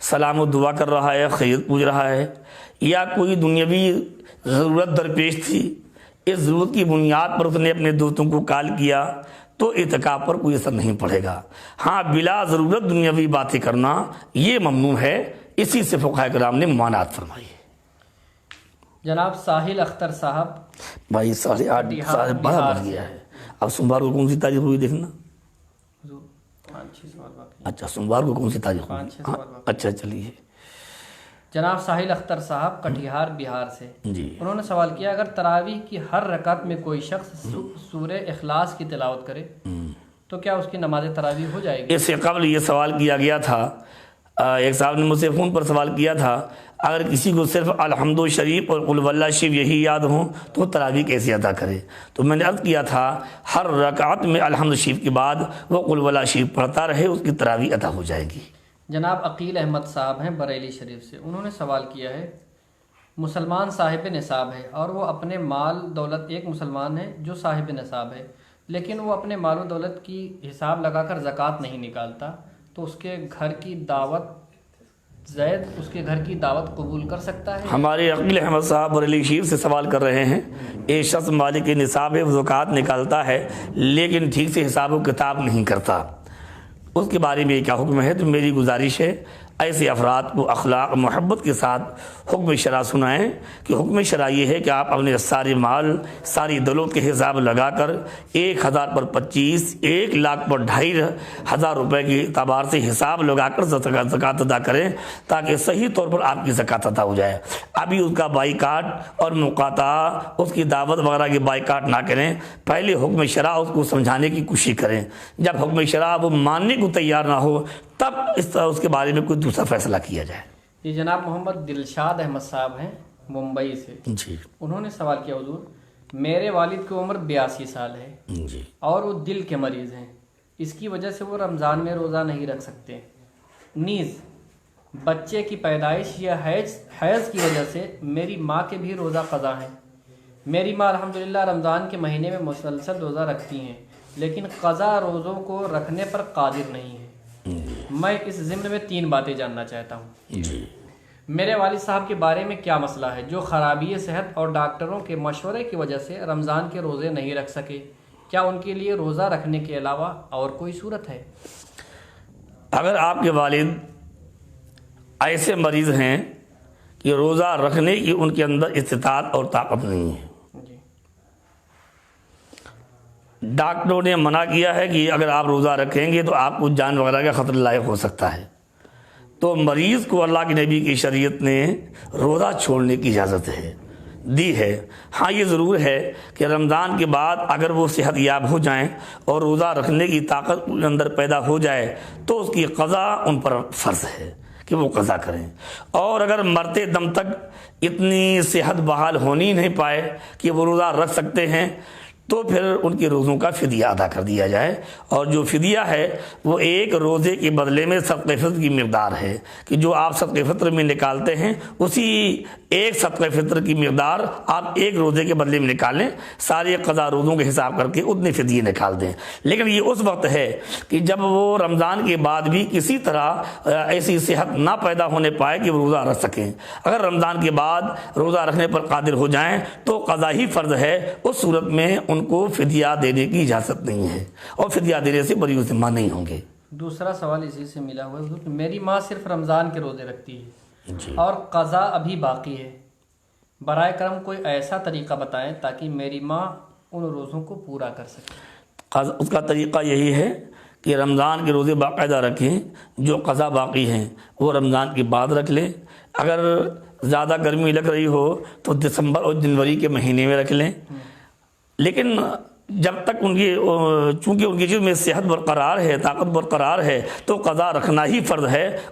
سلام و دعا کر رہا ہے، خیر پوچھ رہا ہے، یا کوئی دنیاوی ضرورت درپیش تھی، اس ضرورت کی بنیاد پر اس نے اپنے دوستوں کو کال کیا تو اعتکاف پر کوئی اثر نہیں پڑے گا۔ ہاں، بلا ضرورت دنیاوی باتیں کرنا یہ ممنوع ہے، اسی سے فقہاء کرام نے ممانعت فرمائی ہے۔ جناب ساحل اختر صاحب، بھائی 8:30 12 بج گیا ہے، اب سوموار کو کون سی تاریخ ہوئی دیکھنا؟ 5-6 سوال باقی۔ اچھا، سوموار کو کون سی تاریخ ہوئی؟ 5-6 سوال باقی۔ اچھا، چلیے جناب ساحل اختر صاحب کٹیہار بہار سے، جی۔ انہوں نے سوال کیا اگر تراویح کی ہر رکعت میں کوئی شخص سورہ اخلاص کی تلاوت کرے تو کیا اس کی نماز تراویح ہو جائے گی؟ اس سے قبل یہ سوال کیا گیا تھا، ایک صاحب نے مجھ سے فون پر سوال کیا تھا، اگر کسی کو صرف الحمد شریف اور قل واللہ شریف یہی یاد ہوں تو وہ تراویح کیسے ادا کرے؟ تو میں نے عرض کیا تھا ہر رکعت میں الحمد شریف کے بعد وہ قل واللہ شریف پڑھتا رہے، اس کی تراویح ادا ہو جائے گی۔ جناب عقیل احمد صاحب ہیں بریلی شریف سے، انہوں نے سوال کیا ہے مسلمان صاحب نصاب ہے اور وہ اپنے مال دولت، ایک مسلمان ہے جو صاحب نصاب ہے لیکن وہ اپنے مال و دولت کی حساب لگا کر زکوٰۃ نہیں نکالتا، تو اس کے گھر کی دعوت قبول کر سکتا ہے؟ ہمارے عقیل احمد صاحب بریلی شریف سے سوال کر رہے ہیں، ایک شخص مالک نصاب ہے، وہ زکوٰۃ نکالتا ہے لیکن ٹھیک سے حساب و کتاب نہیں کرتا، اس کے بارے میں کیا حکم ہے؟ تو میری گزارش ہے ایسے افراد کو اخلاق محبت کے ساتھ حکم شرع سنائیں کہ حکم شرع یہ ہے کہ آپ اپنے سارے مال، ساری دولت کے حساب لگا کر 1000 پر 25، 1 لاکھ پر 2500 روپے کے اعتبار سے حساب لگا کر زکوٰۃ ادا کریں تاکہ صحیح طور پر آپ کی زکوٰۃ ادا ہو جائے۔ ابھی اس کا بائیکاٹ اور مقاطعہ، اس کی دعوت وغیرہ کی بائیکاٹ نہ کریں، پہلے حکم شرع اس کو سمجھانے کی کوشش کریں، جب حکم شرع وہ ماننے کو تیار نہ ہو تب اس کے بارے میں کوئی دوسرا فیصلہ کیا جائے۔ یہ جناب محمد دلشاد احمد صاحب ہیں ممبئی سے، جی انہوں نے سوال کیا حضور میرے والد کی عمر 82 سال ہے جی، اور وہ دل کے مریض ہیں، اس کی وجہ سے وہ رمضان میں روزہ نہیں رکھ سکتے، نیز بچے کی پیدائش یا حیض کی وجہ سے میری ماں کے بھی روزہ قضا ہیں۔ میری ماں الحمدللہ رمضان کے مہینے میں مسلسل روزہ رکھتی ہیں لیکن قضا روزوں کو رکھنے پر قادر نہیں ہے۔ میں اس ضمن میں 3 باتیں جاننا چاہتا ہوں۔ جی، میرے والد صاحب کے بارے میں کیا مسئلہ ہے جو خرابی صحت اور ڈاکٹروں کے مشورے کی وجہ سے رمضان کے روزے نہیں رکھ سکے؟ کیا ان کے لیے روزہ رکھنے کے علاوہ اور کوئی صورت ہے؟ اگر آپ کے والد ایسے مریض ہیں کہ روزہ رکھنے کی ان کے اندر استطاعت اور طاقت نہیں ہے، جی، ڈاکٹروں نے منع کیا ہے کہ اگر آپ روزہ رکھیں گے تو آپ کو جان وغیرہ کا خطرہ لاحق ہو سکتا ہے، تو مریض کو اللہ کے نبی کی شریعت نے روزہ چھوڑنے کی اجازت دی ہے۔ ہاں، یہ ضرور ہے کہ رمضان کے بعد اگر وہ صحت یاب ہو جائیں اور روزہ رکھنے کی طاقت ان کے اندر پیدا ہو جائے تو اس کی قضا ان پر فرض ہے کہ وہ قضا کریں، اور اگر مرتے دم تک اتنی صحت بحال ہونی نہیں پائے کہ وہ روزہ رکھ سکتے ہیں تو پھر ان کے روزوں کا فدیہ ادا کر دیا جائے، اور جو فدیہ ہے وہ 1 روزے کے بدلے میں صدقہ فطر کی مقدار ہے کہ جو آپ صدقہ فطر میں نکالتے ہیں اسی 1 صدقہ فطر کی مقدار آپ 1 روزے کے بدلے میں نکالیں، سارے قضا روزوں کے حساب کر کے اتنے فدیے نکال دیں۔ لیکن یہ اس وقت ہے کہ جب وہ رمضان کے بعد بھی کسی طرح ایسی صحت نہ پیدا ہونے پائے کہ وہ روزہ رکھ سکیں۔ اگر رمضان کے بعد روزہ رکھنے پر قادر ہو جائیں تو قضا ہی فرض ہے، اس صورت میں ان کو فدیہ دینے کی اجازت نہیں ہے اور فدیہ دینے سے بری ذمہ نہیں ہوں گے۔ دوسرا سوال اسی سے ملا ہوا ہے کہ میری ماں صرف رمضان کے روزے رکھتی ہے جی، اور قضا ابھی باقی ہے، برائے کرم کوئی ایسا طریقہ بتائیں تاکہ میری ماں ان روزوں کو پورا کر سکے۔ اس کا طریقہ یہی ہے کہ رمضان کے روزے باقاعدہ رکھیں، جو قضا باقی ہیں وہ رمضان کے بعد رکھ لیں، اگر زیادہ گرمی لگ رہی ہو تو دسمبر اور جنوری کے مہینے میں رکھ لیں، لیکن جب تک چونکہ ان کی چیز میں صحت برقرار ہے، طاقت برقرار ہے تو قضا رکھنا ہی فرض ہے،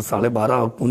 12:30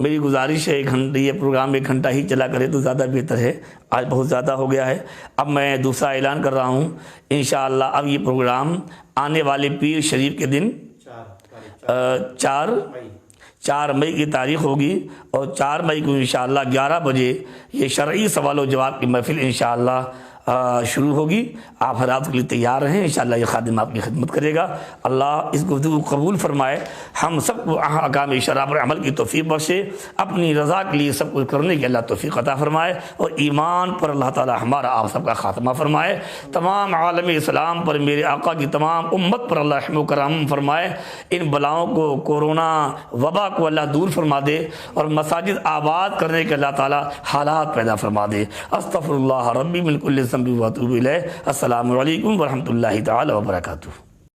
میری گزارش ہے یہ پروگرام 1 گھنٹہ ہی چلا کرے تو زیادہ بہتر ہے، آج بہت زیادہ ہو گیا ہے۔ اب میں دوسرا اعلان کر رہا ہوں، انشاءاللہ اب یہ پروگرام آنے والے پیر شریف کے دن 4 مئی کی تاریخ ہوگی، اور 4 مئی کو انشاءاللہ 11 بجے یہ شرعی سوال و جواب کی محفل انشاءاللہ شروع ہوگی۔ آپ حضرات کے لیے تیار رہیں، انشاءاللہ یہ خادم آپ کی خدمت کرے گا۔ اللہ اس گفتگو کو قبول فرمائے، ہم سب کو احکام شرع پر عمل کی توفیق بخشے، اپنی رضا کے لیے سب کچھ کرنے کی اللہ توفیق عطا فرمائے، اور ایمان پر اللہ تعالی ہمارا آپ سب کا خاتمہ فرمائے۔ تمام عالم اسلام پر، میرے آقا کی تمام امت پر اللہ رحم و کرم فرمائے۔ ان بلاؤں کو، کورونا وبا کو اللہ دور فرما دے، اور مساجد آباد کرنے کے اللہ تعالی حالات پیدا فرما دے۔ استغفر اللہ ربی من کل ذنب واتوب الیہ۔ السلام علیکم ورحمۃ اللہ تعالی وبرکاتہ۔